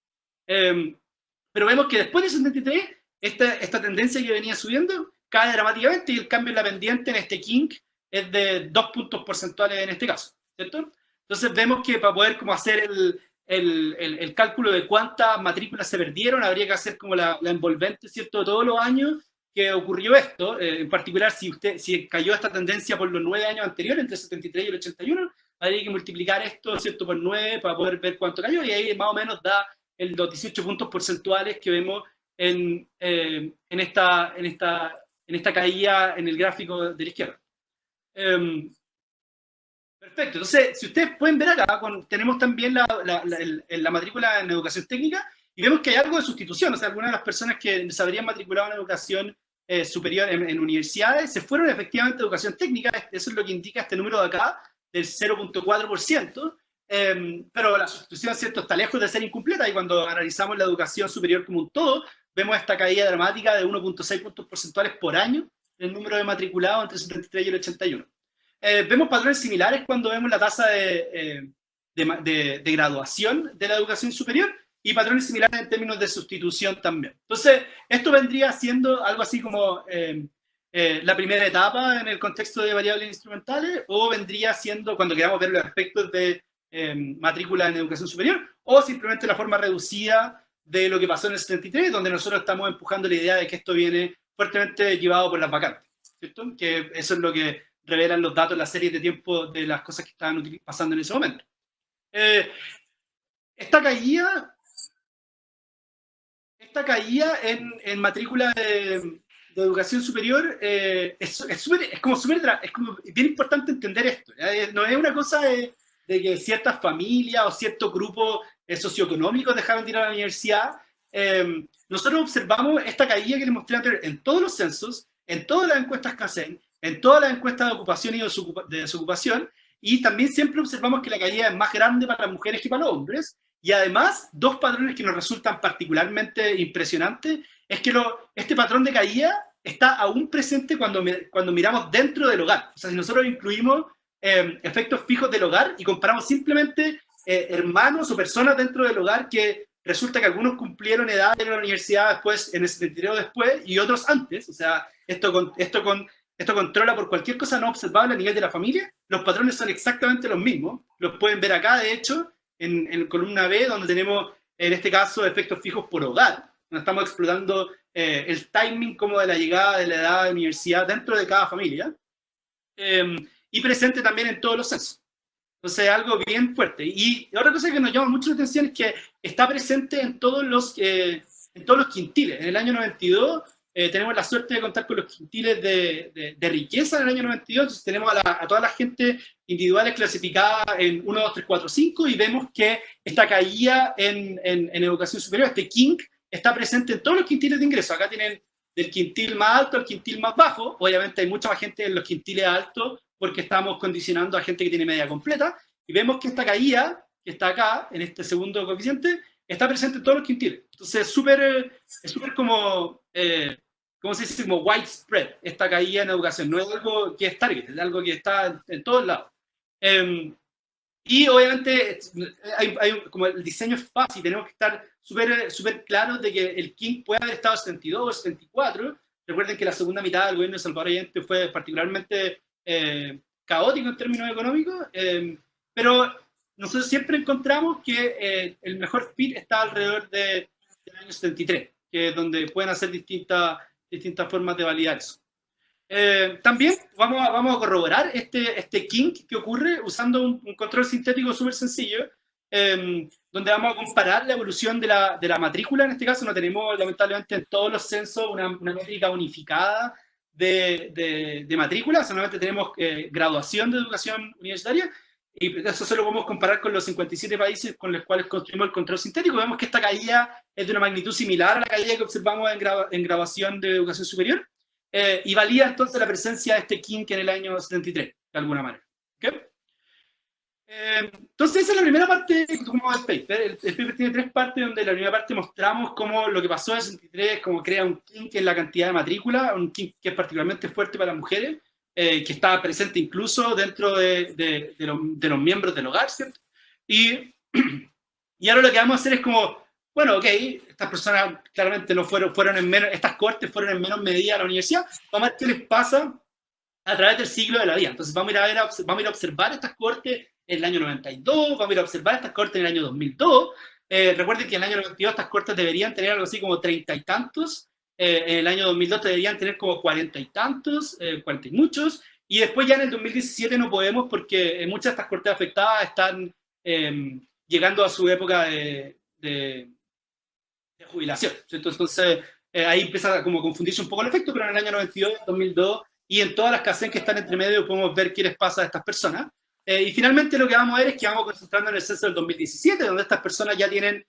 Pero vemos que después de 73, esta tendencia que venía subiendo cae dramáticamente, y el cambio en la pendiente en este kink es de 2 puntos porcentuales en este caso, ¿cierto? Entonces vemos que para poder como hacer el cálculo de cuántas matrículas se perdieron, habría que hacer como la envolvente, ¿cierto?, de todos los años que ocurrió esto. En particular, si cayó esta tendencia por los 9 años anteriores, entre el 73 y el 81, habría que multiplicar esto, ¿cierto?, por 9 para poder ver cuánto cayó, y ahí más o menos da los 18 puntos porcentuales que vemos en esta caída en el gráfico de la izquierda. Perfecto, entonces, si ustedes pueden ver acá, tenemos también la matrícula en educación técnica, y vemos que hay algo de sustitución. O sea, algunas de las personas que se habrían matriculado en educación superior en universidades se fueron efectivamente a educación técnica. Eso es lo que indica este número de acá, del 0.4%, pero la sustitución, ¿cierto?, está lejos de ser incompleta, y cuando analizamos la educación superior como un todo, vemos esta caída dramática de 1.6 puntos porcentuales por año en el número de matriculados entre el 73 y el 81. Vemos patrones similares cuando vemos la tasa de graduación de la educación superior, y patrones similares en términos de sustitución también. Entonces, esto vendría siendo algo así como la primera etapa en el contexto de variables instrumentales, o vendría siendo cuando queramos ver los aspectos de matrícula en educación superior, o simplemente la forma reducida de lo que pasó en el 73, donde nosotros estamos empujando la idea de que esto viene fuertemente llevado por las vacantes, ¿cierto? Que eso es lo que revelan los datos, las series de tiempo de las cosas que estaban pasando en ese momento. Esta caída en matrícula de educación superior es como bien importante entender esto. No es una cosa de que ciertas familias o ciertos grupos socioeconómicos dejaron de ir a la universidad. Nosotros observamos esta caída que les mostré anterior en todos los censos, en todas las encuestas CACEN, en todas las encuestas de ocupación y de desocupación, y también siempre observamos que la caída es más grande para las mujeres que para los hombres. Y además, dos patrones que nos resultan particularmente impresionantes es que este patrón de caída está aún presente cuando miramos dentro del hogar. O sea, si nosotros incluimos efectos fijos del hogar y comparamos simplemente hermanos o personas dentro del hogar, que resulta que algunos cumplieron edad en la universidad después, en el 73 después, y otros antes. O sea, esto controla por cualquier cosa no observable a nivel de la familia. Los patrones son exactamente los mismos. Los pueden ver acá, de hecho, en columna B, donde tenemos, en este caso, efectos fijos por hogar. Donde estamos explorando el timing como de la llegada de la edad de universidad dentro de cada familia. Y presente también en todos los censos. Entonces es algo bien fuerte. Y otra cosa que nos llama mucho la atención es que está presente en todos los quintiles. En el año 92 tenemos la suerte de contar con los quintiles de riqueza en el año 92. Entonces tenemos a toda la gente individuales clasificada en 1, 2, 3, 4, 5, y vemos que esta caída en educación superior, este kink, está presente en todos los quintiles de ingreso. Acá tienen del quintil más alto al quintil más bajo. Obviamente hay mucha más gente en los quintiles altos, porque estamos condicionando a gente que tiene media completa, y vemos que esta caída, que está acá, en este segundo coeficiente, está presente en todos los quintiles. Entonces es súper como, ¿cómo se dice? Como widespread, esta caída en educación. No es algo que es target, es algo que está en todos lados. Y obviamente como el diseño es fácil, tenemos que estar súper claros de que el King puede haber estado 72 o 74. Recuerden que la segunda mitad del gobierno de Salvador Allende fue particularmente caótico en términos económicos, pero nosotros siempre encontramos que el mejor fit está alrededor del año 73, que es donde pueden hacer distintas formas de validar eso. También vamos a corroborar este kink que ocurre usando un control sintético súper sencillo, donde vamos a comparar la evolución de la matrícula. En este caso no tenemos, lamentablemente, en todos los censos una métrica unificada de matrícula, solamente tenemos graduación de educación universitaria, y eso solo podemos comparar con los 57 países con los cuales construimos el control sintético. Vemos que esta caída es de una magnitud similar a la caída que observamos en graduación de educación superior. Y valida entonces la presencia de este kink en el año 73, de alguna manera. ¿Okay? Entonces esa es la primera parte como del paper. El paper tiene 3 partes, donde en la primera parte mostramos cómo lo que pasó en el 63, cómo crea un kink en la cantidad de matrícula, un kink que es particularmente fuerte para las mujeres, que está presente incluso dentro de los miembros del hogar, ¿cierto? Y ahora lo que vamos a hacer es como, bueno, ok, estas personas claramente no fueron en menos, estas cohortes fueron en menos medida a la universidad, vamos a ver qué les pasa a través del siglo de la vida. Entonces vamos a ir a observar estas cohortes en el año 92, vamos a ir a observar estas cohortes en el año 2002. Recuerden que en el año 92 estas cohortes deberían tener algo así como 30 y tantos, en el año 2002 deberían tener como 40 y tantos, 40 y muchos, y después ya en el 2017 no podemos porque muchas de estas cohortes afectadas están llegando a su época de jubilación. Entonces, ahí empieza a como confundirse un poco el efecto, pero en el año 92, 2002 y en todas las CACEN que están entre medio podemos ver qué les pasa a estas personas. Y finalmente lo que vamos a ver es que vamos concentrando en el censo del 2017, donde estas personas ya tienen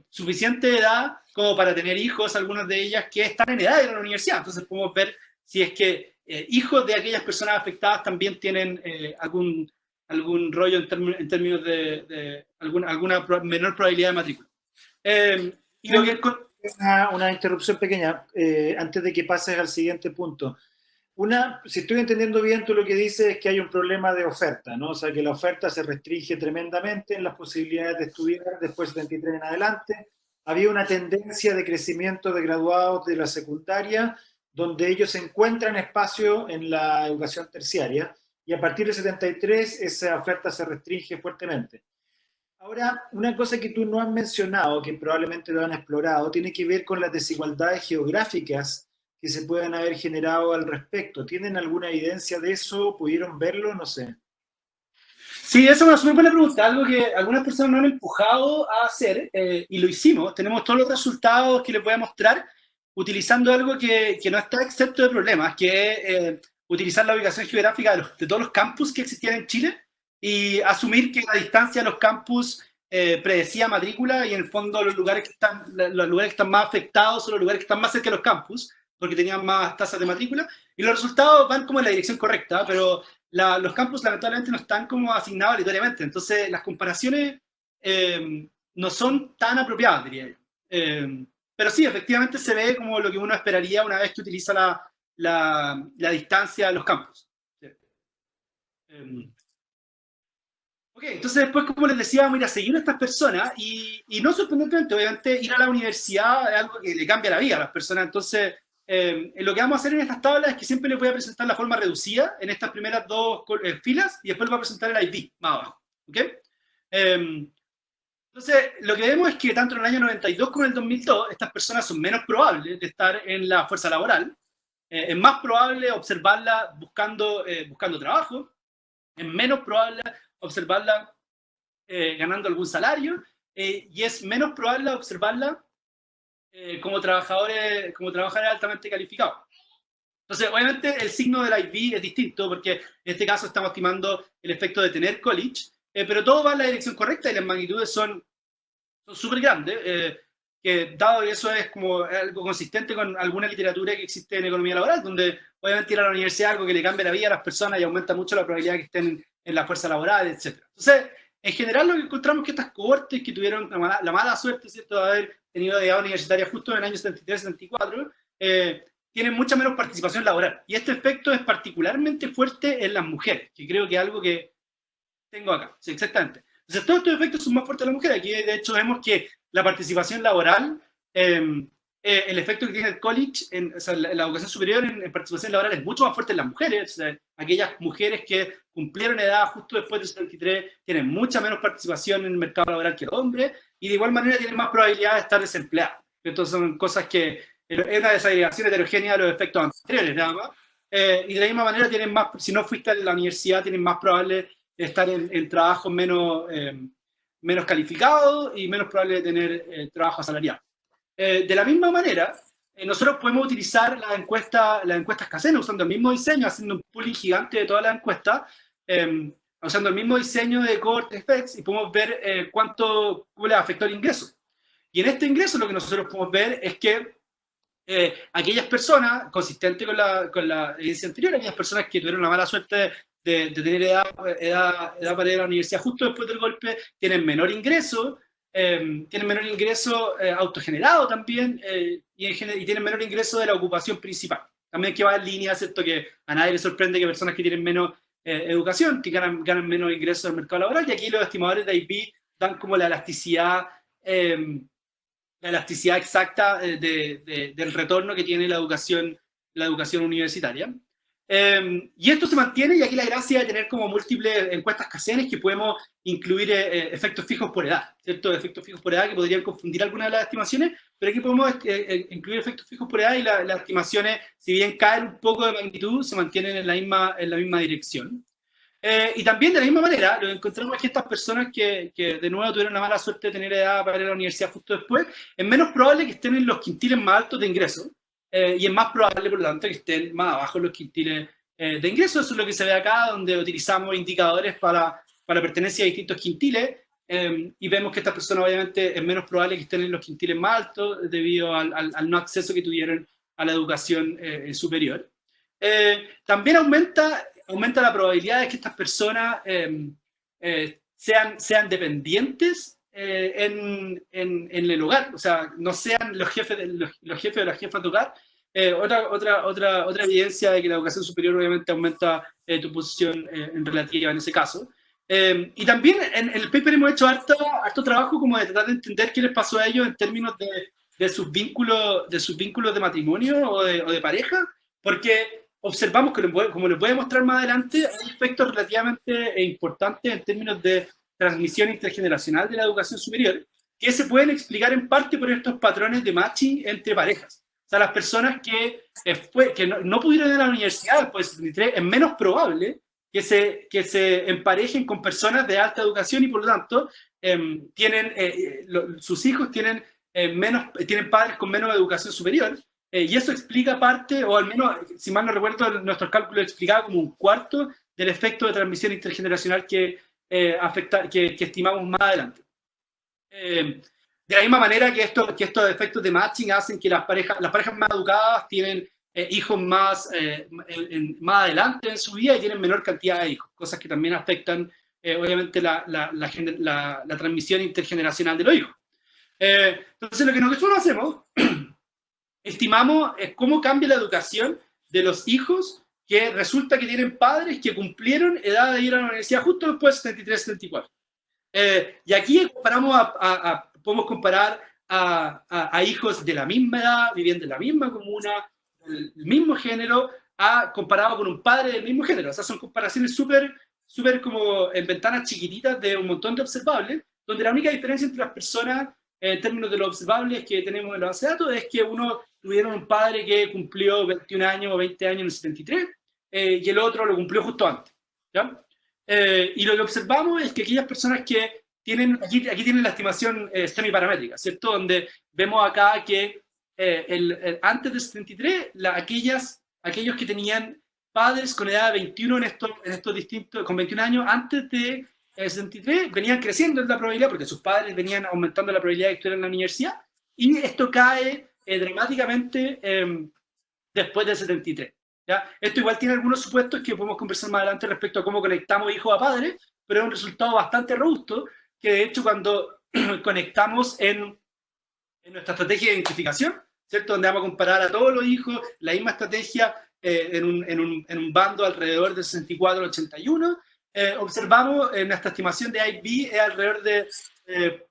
suficiente edad como para tener hijos, algunas de ellas que están en edad de ir a la universidad. Entonces podemos ver si es que hijos de aquellas personas afectadas también tienen algún rollo en términos de alguna menor probabilidad de matrícula. Y lo que... una interrupción pequeña antes de que pases al siguiente punto. Si estoy entendiendo bien, tú lo que dices es que hay un problema de oferta, ¿no? O sea, que la oferta se restringe tremendamente en las posibilidades de estudiar después de 73 en adelante. Había una tendencia de crecimiento de graduados de la secundaria, donde ellos encuentran espacio en la educación terciaria, y a partir de 73 esa oferta se restringe fuertemente. Ahora, una cosa que tú no has mencionado, que probablemente lo han explorado, tiene que ver con las desigualdades geográficas que se pueden haber generado al respecto. ¿Tienen alguna evidencia de eso? ¿Pudieron verlo? No sé. Sí, esa es una súper buena pregunta, algo que algunas personas nos han empujado a hacer, y lo hicimos. Tenemos todos los resultados que les voy a mostrar utilizando algo que no está exento de problemas, que es utilizar la ubicación geográfica de todos los campus que existían en Chile y asumir que la distancia de los campus predecía matrícula, y en el fondo los lugares que están más afectados son los lugares que están más cerca de los campus, porque tenían más tasas de matrícula, y los resultados van como en la dirección correcta, pero los campus lamentablemente no están como asignados aleatoriamente, entonces las comparaciones no son tan apropiadas, diría yo. Pero sí, efectivamente se ve como lo que uno esperaría una vez que utiliza la distancia de los campus. Ok, entonces después, como les decía, vamos a ir a seguir a estas personas, y no sorprendentemente, obviamente, ir a la universidad es algo que le cambia la vida a las personas. Entonces, lo que vamos a hacer en estas tablas es que siempre les voy a presentar la forma reducida en estas primeras 2 filas, y después les voy a presentar el ID más abajo. ¿Ok? Entonces, lo que vemos es que tanto en el año 92 como en el 2002, estas personas son menos probables de estar en la fuerza laboral. Es más probable observarla buscando trabajo. Es menos probable observarla ganando algún salario. Y es menos probable observarla como trabajadores altamente calificados. Entonces, obviamente, el signo del IB es distinto, porque en este caso estamos estimando el efecto de tener college, pero todo va en la dirección correcta y las magnitudes son súper grandes, que dado que eso es como algo consistente con alguna literatura que existe en economía laboral, donde obviamente ir a la universidad es algo que le cambia la vida a las personas y aumenta mucho la probabilidad de que estén en la fuerza laboral, etc. Entonces, en general lo que encontramos es que estas cohortes que tuvieron la mala suerte, ¿cierto?, de haber tenido edad universitaria justo en el año 73-74, tienen mucha menos participación laboral. Y este efecto es particularmente fuerte en las mujeres, que creo que es algo que tengo acá. Sí, exactamente. Entonces, todos estos efectos son más fuertes en la mujer. Aquí, de hecho, vemos que la participación laboral, el efecto que tiene el college, o sea, la educación superior en participación laboral es mucho más fuerte en las mujeres. O sea, aquellas mujeres que cumplieron edad justo después del 73 tienen mucha menos participación en el mercado laboral que los hombres, y de igual manera tienen más probabilidad de estar desempleadas. Entonces, son cosas que es una desagregación heterogénea de los efectos anteriores, nada más. Y de la misma manera, tienen más, si no fuiste a la universidad, tienen más probable de estar en trabajos menos calificados y menos probable de tener trabajo asalariado. De la misma manera, nosotros podemos utilizar las encuestas caseras usando el mismo diseño, haciendo un pooling gigante de todas las encuestas, usando el mismo diseño de cohort effects, y podemos ver cómo les afectó el ingreso. Y en este ingreso lo que nosotros podemos ver es que aquellas personas, consistente con la evidencia anterior, aquellas personas que tuvieron la mala suerte de tener edad para ir a la universidad justo después del golpe, tienen menor ingreso, autogenerado también, y tienen menor ingreso de la ocupación principal. También que va en línea, ¿cierto? Que a nadie le sorprende que personas que tienen menos educación, que ganan menos ingresos del mercado laboral, y aquí los estimadores de IB dan como la elasticidad exacta del retorno que tiene la educación universitaria. Y esto se mantiene, y aquí la gracia de tener como múltiples encuestas caseras que podemos incluir efectos fijos por edad, ¿cierto? Efectos fijos por edad que podrían confundir algunas de las estimaciones, pero aquí podemos incluir efectos fijos por edad, y las estimaciones, si bien caen un poco de magnitud, se mantienen en la misma dirección. Y también de la misma manera, lo que encontramos es que estas personas que de nuevo tuvieron la mala suerte de tener edad para ir a la universidad justo después, es menos probable que estén en los quintiles más altos de ingresos, y es más probable, por lo tanto, que estén más abajo en los quintiles de ingresos. Eso es lo que se ve acá, donde utilizamos indicadores para pertenencia a distintos quintiles, y vemos que estas personas obviamente es menos probable que estén en los quintiles más altos debido al no acceso que tuvieron a la educación superior. También aumenta la probabilidad de que estas personas sean dependientes en el hogar, o sea, no sean los jefes o las jefas de hogar. Otra evidencia de que la educación superior obviamente aumenta tu posición en relativa en ese caso. Y también en el paper hemos hecho harto trabajo como de tratar de entender qué les pasó a ellos en términos de sus vínculos de matrimonio o de pareja, porque observamos que, como les voy a mostrar más adelante, hay efectos relativamente importantes en términos de transmisión intergeneracional de la educación superior, que se pueden explicar en parte por estos patrones de matching entre parejas. O sea, las personas que no pudieron ir a la universidad después del 73, es menos probable que se emparejen con personas de alta educación, y por lo tanto sus hijos tienen padres con menos educación superior. Y eso explica parte, o al menos, si mal no recuerdo, nuestros cálculos explicaban como un cuarto del efecto de transmisión intergeneracional que estimamos más adelante. De la misma manera que estos efectos de matching hacen que las parejas más educadas tienen hijos más adelante en su vida y tienen menor cantidad de hijos, cosas que también afectan obviamente la transmisión intergeneracional de los hijos. Entonces, lo que nosotros hacemos estimamos cómo cambia la educación de los hijos que resulta que tienen padres que cumplieron edad de ir a la universidad justo después de 73-74. Y aquí podemos comparar a hijos de la misma edad, viviendo en la misma comuna, del mismo género, comparado con un padre del mismo género. O sea, son comparaciones súper como en ventanas chiquititas de un montón de observables, donde la única diferencia entre las personas en términos de los observables que tenemos en la base de datos es que uno tuvieron un padre que cumplió 21 años o 20 años en el 73, y el otro lo cumplió justo antes, ¿ya? Y lo que observamos es que aquellas personas que tienen, aquí tienen la estimación semiparamétrica, ¿cierto? Donde vemos acá que antes del 73, aquellos que tenían padres con edad de 21 en estos distintos, con 21 años, antes de 63, venían creciendo en la probabilidad, porque sus padres venían aumentando la probabilidad de que estuvieran en la universidad, y esto cae dramáticamente después del 73. ¿Ya? Esto igual tiene algunos supuestos que podemos conversar más adelante respecto a cómo conectamos hijos a padres, pero es un resultado bastante robusto, que de hecho cuando conectamos en nuestra estrategia de identificación, ¿cierto? Donde vamos a comparar a todos los hijos, la misma estrategia en un bando alrededor del 64 al 81, observamos en nuestra estimación de IB es alrededor de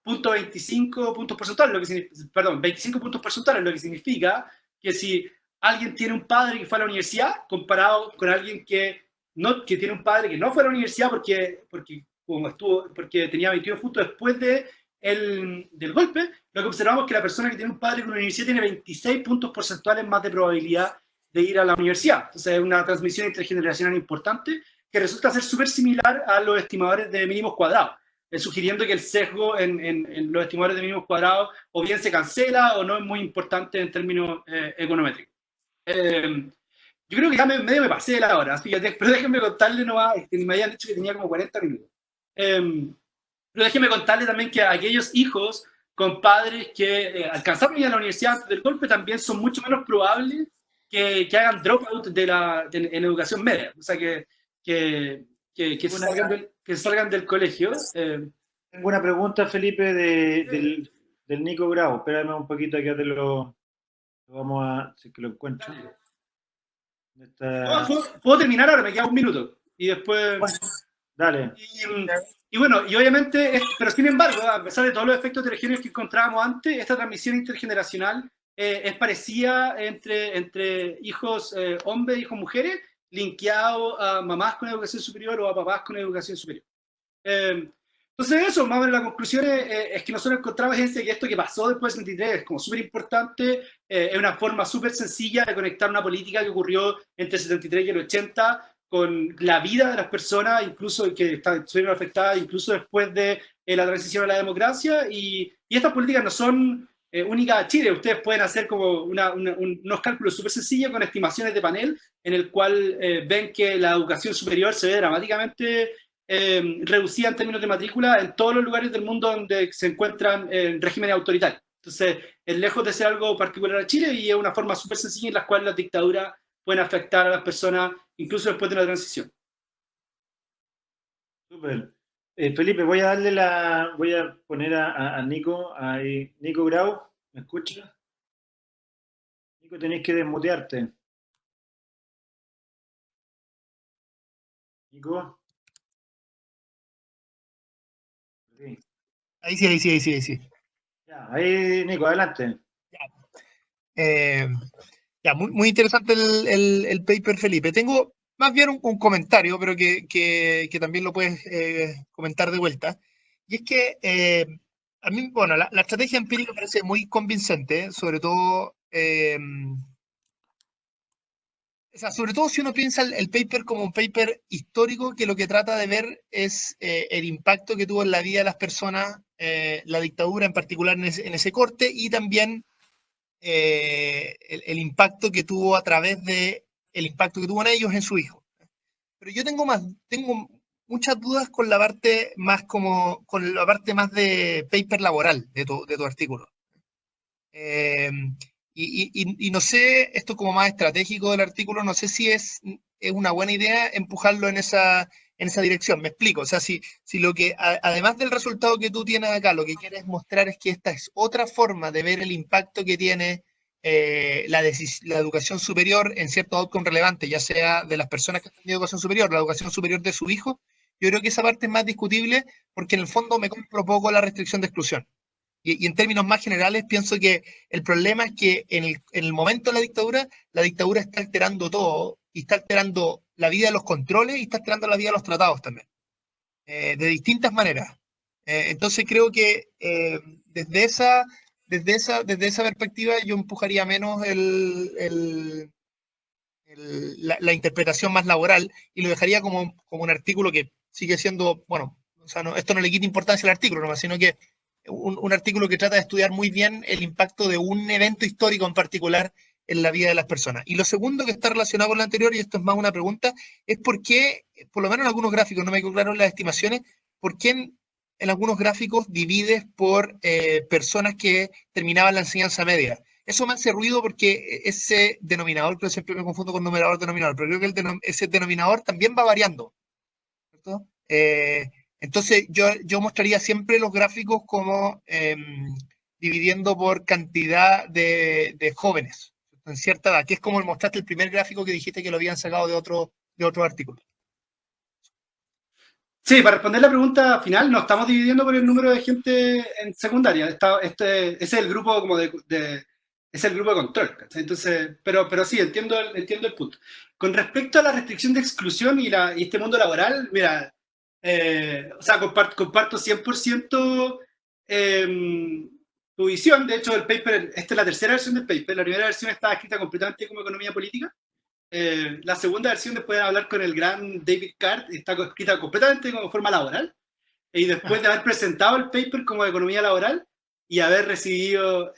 0.25 puntos porcentuales, perdón, 25 puntos porcentuales, lo que significa que si alguien tiene un padre que fue a la universidad, comparado con alguien que tiene un padre que no fue a la universidad porque tenía 22 puntos después del golpe, lo que observamos es que la persona que tiene un padre con una universidad tiene 26 puntos porcentuales más de probabilidad de ir a la universidad. Entonces es una transmisión intergeneracional importante que resulta ser súper similar a los estimadores de mínimos cuadrados, sugiriendo que el sesgo en los estimadores de mínimos cuadrados o bien se cancela o no es muy importante en términos econométricos. Yo creo que ya medio me pasé de la hora, así que, pero déjenme contarle nomás, me habían dicho que tenía como 40 minutos. Pero déjenme contarle también que aquellos hijos con padres que alcanzaron a ir a la universidad antes del golpe también son mucho menos probables que hagan dropout en educación media. O sea, que salgan del colegio. Tengo una pregunta, Felipe, del Nico Grau. Espérame un poquito, acá te lo vamos a... Si es que lo encuentro. ¿Puedo terminar ahora? Me queda un minuto. Y después... Bueno, dale. Y bueno, y obviamente, pero sin embargo, a pesar de todos los efectos heterogéneos que encontrábamos antes, esta transmisión intergeneracional es parecida entre hijos hombres e hijos mujeres, linkeado a mamás con educación superior o a papás con educación superior. Entonces eso, más o menos la conclusión es que nosotros encontramos evidencia de que esto que pasó después del 63 es como súper importante, es una forma súper sencilla de conectar una política que ocurrió entre el 73 y el 80 con la vida de las personas, incluso que estuvieron afectadas incluso después de la transición a la democracia, y estas políticas no son únicas a Chile. Ustedes pueden hacer como unos cálculos súper sencillos con estimaciones de panel, en el cual ven que la educación superior se ve dramáticamente reducida en términos de matrícula en todos los lugares del mundo donde se encuentran regímenes autoritarios. Entonces, es lejos de ser algo particular a Chile y es una forma súper sencilla en la cual las dictaduras pueden afectar a las personas incluso después de la transición. Súper. Felipe, voy a poner a Nico, ahí. Nico Grau, ¿me escuchas? Nico, tenés que desmutearte. Nico. Sí. Ahí sí. Ya, ahí, Nico, adelante. Ya, muy interesante el paper, Felipe. Tengo más bien un comentario, pero que también lo puedes comentar de vuelta. Y es que a mí, bueno, la estrategia empírica parece muy convincente, sobre todo, o sea, sobre todo si uno piensa el paper como un paper histórico que lo que trata de ver es el impacto que tuvo en la vida de las personas, la dictadura en particular en ese corte, y también el impacto que tuvo a través de el impacto que tuvo en ellos en su hijo. Pero yo tengo muchas dudas con la parte más de paper laboral de tu artículo. Y no sé, esto como más estratégico del artículo, no sé si es una buena idea empujarlo en esa dirección. Me explico. O sea, si lo que, además del resultado que tú tienes acá, lo que quieres mostrar es que esta es otra forma de ver el impacto que tiene la educación superior en cierto outcome relevante, ya sea de las personas que han tenido educación superior, la educación superior de su hijo, yo creo que esa parte es más discutible porque en el fondo me compro poco la restricción de exclusión. Y en términos más generales, pienso que el problema es que en el momento de la dictadura está alterando todo, y está alterando la vida de los controles y está alterando la vida de los tratados también, de distintas maneras. Entonces creo que desde esa perspectiva yo empujaría menos la interpretación más laboral y lo dejaría como un artículo que sigue siendo, bueno, o sea, esto no le quita importancia al artículo nomás, sino que un artículo que trata de estudiar muy bien el impacto de un evento histórico en particular en la vida de las personas. Y lo segundo que está relacionado con lo anterior, y esto es más una pregunta, es por qué, por lo menos en algunos gráficos, no me quedó claro en las estimaciones, por qué en algunos gráficos divides por personas que terminaban la enseñanza media. Eso me hace ruido porque ese denominador, que siempre me confundo con numerador denominador, pero creo que ese denominador también va variando, ¿cierto? Entonces yo mostraría siempre los gráficos como dividiendo por cantidad de jóvenes en cierta edad, que es como mostraste el primer gráfico que dijiste que lo habían sacado de otro artículo. Sí, para responder la pregunta final, no estamos dividiendo por el número de gente en secundaria. Ese es el grupo como es el grupo de control, ¿cachai? Entonces, pero sí, entiendo el punto. Con respecto a la restricción de exclusión y este mundo laboral, mira, o sea, comparto 100% tu visión. De hecho, el paper, esta es la tercera versión del paper. La primera versión estaba escrita completamente como economía política. La segunda versión, después de hablar con el gran David Card, está escrita completamente como forma laboral. Y después de haber presentado el paper como de economía laboral y haber recibido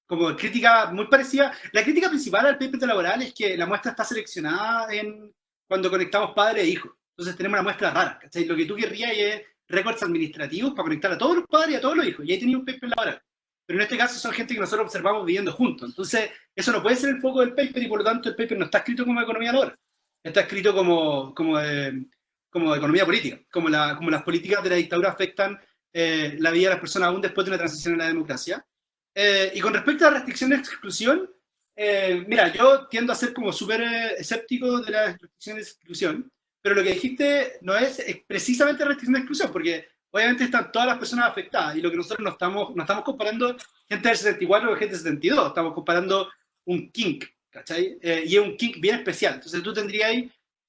como crítica muy parecida. La crítica principal al paper de laboral es que la muestra está seleccionada cuando conectamos padre e hijo. Entonces tenemos una muestra rara, ¿cachai? Lo que tú querrías es récords administrativos para conectar a todos los padres y a todos los hijos. Y ahí tenía un paper laboral. Pero en este caso son gente que nosotros observamos viviendo juntos. Entonces, eso no puede ser el foco del paper y por lo tanto el paper no está escrito como economía laboral. Está escrito como de economía política, como las políticas de la dictadura afectan la vida de las personas aún después de una transición a la democracia. Y con respecto a la restricción de exclusión, mira, yo tiendo a ser como súper escéptico de la restricción de exclusión, pero lo que dijiste no es precisamente restricción de exclusión, porque obviamente están todas las personas afectadas y lo que nosotros no estamos comparando gente del 74 con gente del 72, estamos comparando un kink, ¿cachai? Y es un kink bien especial. Entonces tú tendrías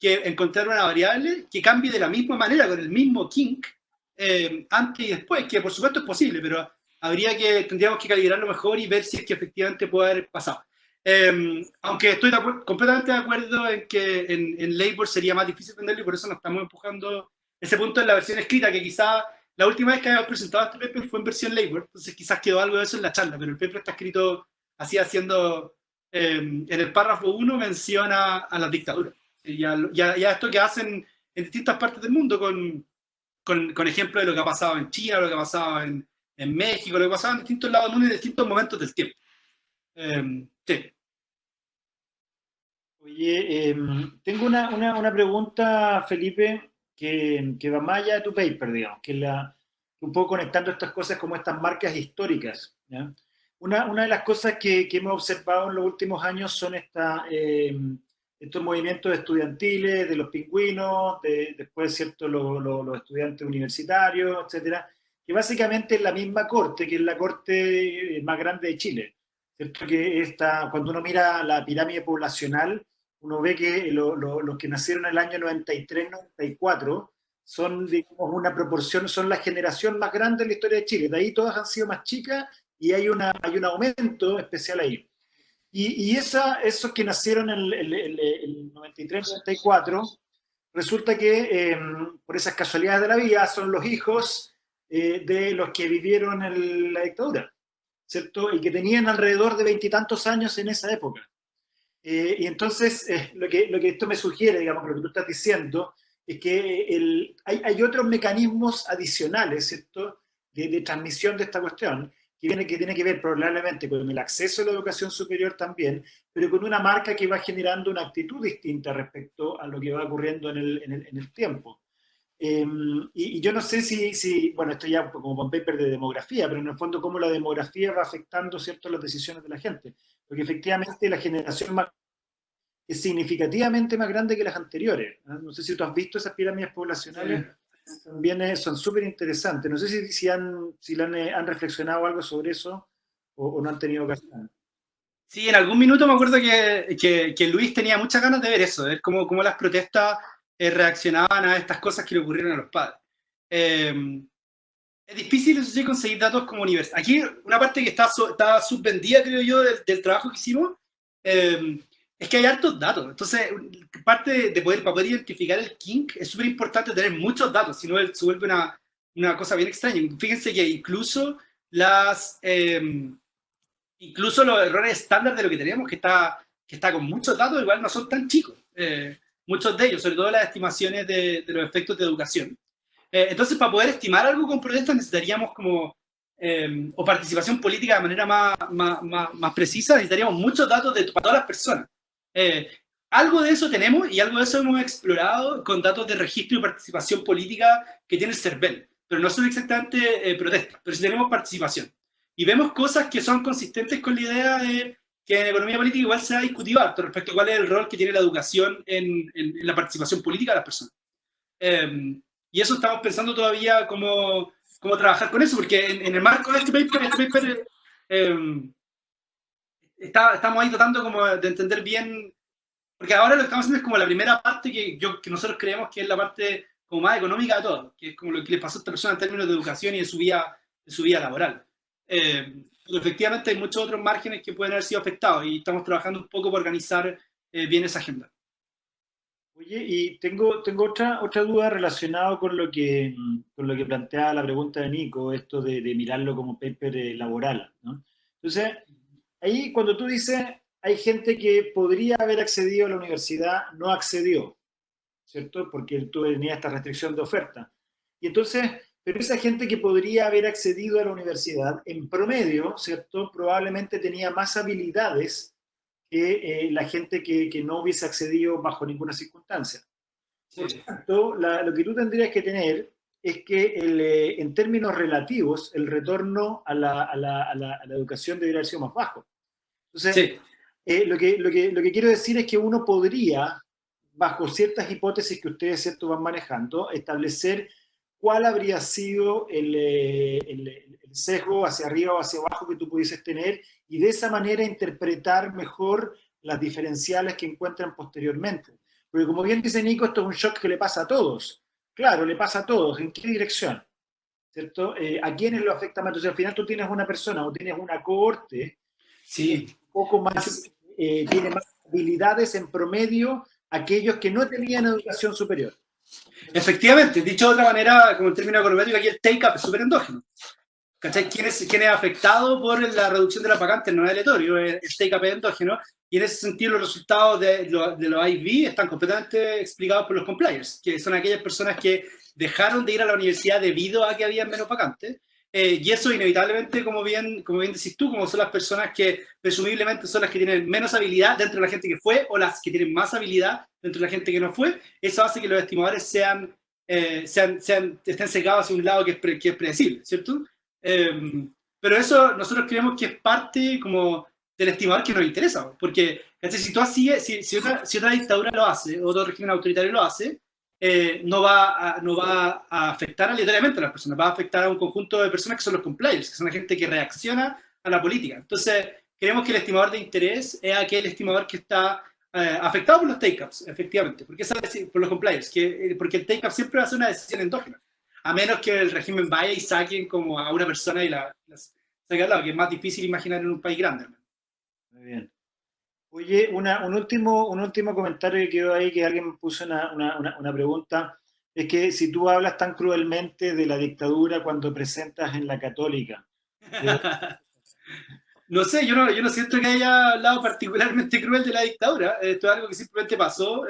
que encontrar una variable que cambie de la misma manera con el mismo kink antes y después, que por supuesto es posible, pero tendríamos que calibrarlo mejor y ver si es que efectivamente puede haber pasado. Aunque estoy completamente de acuerdo en que en Labor sería más difícil entenderlo y por eso nos estamos empujando ese punto en la versión escrita, que quizá la última vez que habíamos presentado este paper fue en versión Labor, entonces quizás quedó algo de eso en la charla, pero el paper está escrito así haciendo, en el párrafo 1 menciona a las dictaduras. Y ya esto que hacen en distintas partes del mundo con ejemplos de lo que ha pasado en China, lo que ha pasado en México, lo que ha pasado en distintos lados del mundo y en distintos momentos del tiempo. Sí. Oye, tengo una pregunta, Felipe, que va más allá de tu paper, digamos, un poco conectando estas cosas como estas marcas históricas, ¿ya? Una de las cosas que hemos observado en los últimos años son estos movimientos estudiantiles, de los pingüinos, después, ¿cierto?, los estudiantes universitarios, etcétera, que básicamente es la misma corte, que es la corte más grande de Chile, ¿cierto? Que cuando uno mira la pirámide poblacional, uno ve que los que nacieron en el año 93, 94, son, digamos, una proporción, son la generación más grande en la historia de Chile. De ahí todas han sido más chicas y hay un aumento especial ahí. Y esos que nacieron en el 93, 94, resulta que por esas casualidades de la vida son los hijos de los que vivieron en la dictadura, ¿cierto? Y que tenían alrededor de 20 y tantos años en esa época. Y entonces, lo que esto me sugiere, digamos, lo que tú estás diciendo, es que hay otros mecanismos adicionales, ¿cierto?, de transmisión de esta cuestión, que tiene que ver probablemente con el acceso a la educación superior también, pero con una marca que va generando una actitud distinta respecto a lo que va ocurriendo en el tiempo. Y yo no sé bueno, esto ya como un paper de demografía, pero en el fondo cómo la demografía va afectando, ¿cierto?, las decisiones de la gente. Porque efectivamente la generación es significativamente más grande que las anteriores. No sé si tú has visto esas pirámides poblacionales, también son súper interesantes. No sé si han reflexionado algo sobre eso o no han tenido ocasión. Sí, en algún minuto me acuerdo que Luis tenía muchas ganas de ver eso, ver cómo las protestas reaccionaban a estas cosas que le ocurrieron a los padres. Es difícil, eso sí, conseguir datos como universidad. Aquí una parte que está subvendida, creo yo, del trabajo que hicimos, es que hay hartos datos. Entonces, parte para poder identificar el kink es súper importante tener muchos datos, si no se vuelve una cosa bien extraña. Fíjense que incluso incluso los errores estándar de lo que tenemos, que está con muchos datos, igual no son tan chicos. Muchos de ellos, sobre todo las estimaciones de los efectos de educación. Entonces, para poder estimar algo con protestas necesitaríamos como, o participación política de manera más precisa, necesitaríamos muchos datos para todas las personas. Algo de eso tenemos y algo de eso hemos explorado con datos de registro y participación política que tiene el CERVEL, pero no son exactamente protestas, pero sí tenemos participación. Y vemos cosas que son consistentes con la idea de que en economía política igual se ha discutido harto respecto a cuál es el rol que tiene la educación en la participación política de las personas. Y eso estamos pensando todavía cómo trabajar con eso, porque en el marco de este paper estamos ahí tratando como de entender bien, porque ahora lo que estamos haciendo es como la primera parte que nosotros creemos que es la parte como más económica de todo, que es como lo que le pasó a esta persona en términos de educación y de su vida laboral. Pero efectivamente hay muchos otros márgenes que pueden haber sido afectados y estamos trabajando un poco para organizar bien esa agenda. Oye, y tengo otra duda relacionada con lo que planteaba la pregunta de Nico, esto de mirarlo como paper laboral, ¿no? Entonces, ahí cuando tú dices, hay gente que podría haber accedido a la universidad, no accedió, ¿cierto? Porque tú tenías esta restricción de oferta. Y entonces, pero esa gente que podría haber accedido a la universidad, en promedio, ¿cierto? Probablemente tenía más habilidades que la gente que no hubiese accedido bajo ninguna circunstancia. Por Sí. tanto, lo que tú tendrías que tener es que en términos relativos el retorno a la educación debería haber sido más bajo. Entonces, Sí. lo que quiero decir es que uno podría, bajo ciertas hipótesis que ustedes cierto van manejando, establecer cuál habría sido el sesgo hacia arriba o hacia abajo que tú pudieses tener y de esa manera interpretar mejor las diferenciales que encuentran posteriormente. Porque como bien dice Nico, esto es un shock que le pasa a todos. Claro, le pasa a todos. ¿En qué dirección? ¿Cierto? ¿A quiénes lo afecta más? Entonces al final tú tienes una persona o tienes una cohorte Sí. un poco más, tiene más habilidades en promedio aquellos que no tenían educación superior. Efectivamente, dicho de otra manera, como en términos económicos, aquí el take-up es súper endógeno. ¿Cachai? ¿Quién es afectado por la reducción de las vacantes? No es aleatorio, el take-up es endógeno, y en ese sentido los resultados de los IB están completamente explicados por los compliers, que son aquellas personas que dejaron de ir a la universidad debido a que había menos vacantes, y eso inevitablemente, como bien decís tú, como son las personas que presumiblemente son las que tienen menos habilidad dentro de la gente que fue, o las que tienen más habilidad dentro de la gente que no fue, eso hace que los estimadores estén secados hacia un lado que es predecible, ¿cierto? Pero eso nosotros creemos que es parte como del estimador que nos interesa, porque si tú si otra dictadura lo hace, o otro régimen autoritario lo hace, no va a afectar aleatoriamente a las personas, va a afectar a un conjunto de personas que son los compliers, que son la gente que reacciona a la política. Entonces, creemos que el estimador de interés es aquel estimador que está afectado por los take-ups, efectivamente, por los compliers, porque el take-up siempre va a ser una decisión endógena, a menos que el régimen vaya y saquen como a una persona y la saque al lado, que es más difícil imaginar en un país grande. Muy bien. Oye, un último comentario que quedó ahí, que alguien me puso una pregunta, es que si tú hablas tan cruelmente de la dictadura cuando presentas en la Católica. No sé, yo no siento que haya hablado particularmente cruel de la dictadura, esto es algo que simplemente pasó.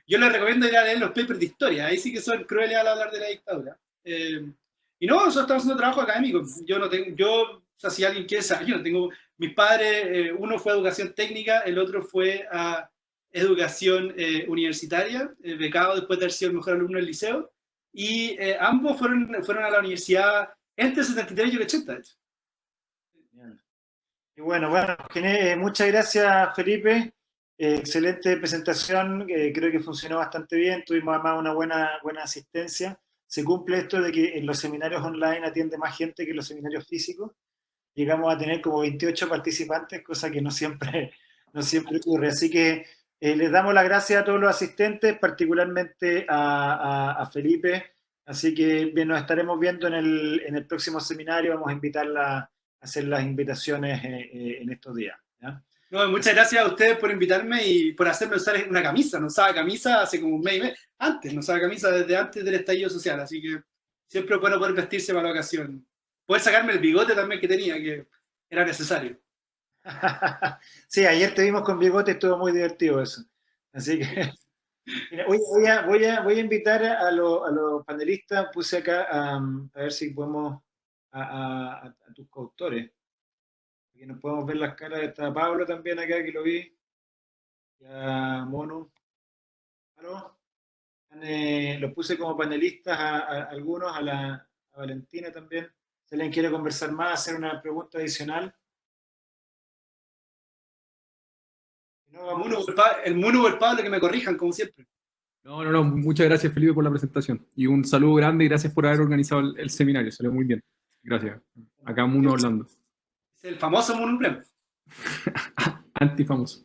Yo les recomiendo ir a leer los papers de historia, ahí sí que son crueles al hablar de la dictadura. Y no, nosotros estamos haciendo trabajo académico. O sea, si alguien quiere saber, yo no tengo, mis padres, uno fue a educación técnica, el otro fue a educación universitaria, becado después de haber sido el mejor alumno del liceo, y ambos fueron a la universidad entre 73 y el 80, de hecho. Y bueno, muchas gracias, Felipe. Excelente presentación, creo que funcionó bastante bien, tuvimos además una buena asistencia. Se cumple esto de que en los seminarios online atiende más gente que en los seminarios físicos. Llegamos a tener como 28 participantes, cosa que no siempre ocurre. Así que les damos las gracias a todos los asistentes, particularmente a Felipe. Así que bien, nos estaremos viendo en el próximo seminario. Vamos a invitarla a hacer las invitaciones en estos días, ¿ya? No, muchas gracias a ustedes por invitarme y por hacerme usar una camisa. No usaba camisa hace como un mes y medio. Antes, no usaba camisa desde antes del estallido social, así que siempre es bueno poder vestirse para la ocasión. Poder sacarme el bigote también que tenía, que era necesario. Sí, ayer te vimos con bigote, estuvo muy divertido eso. Así que, mira, voy a invitar a los panelistas, puse acá a ver si podemos a tus coautores. Aquí nos podemos ver las caras. Está Pablo también acá, que lo vi. Ya, Mono. ¿Aló? Los puse como panelistas a algunos, a Valentina también. Si alguien quiere conversar más, hacer una pregunta adicional. No, El Mono o el Pablo que me corrijan, como siempre. No, muchas gracias Felipe por la presentación. Y un saludo grande y gracias por haber organizado el seminario, salió muy bien. Gracias. Acá Muno Orlando. Es el famoso Moonblem. Antifamoso.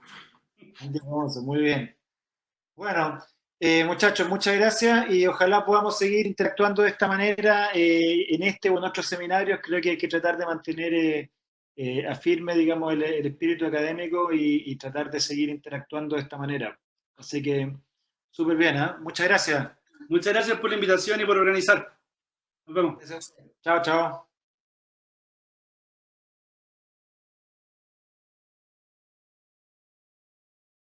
Antifamoso, muy bien. Bueno, muchachos, muchas gracias y ojalá podamos seguir interactuando de esta manera en este o en otros seminarios. Creo que hay que tratar de mantener a firme, digamos, el espíritu académico y tratar de seguir interactuando de esta manera. Así que, súper bien, ¿eh? Muchas gracias. Muchas gracias por la invitación y por organizar. Nos vemos. Chao, chao.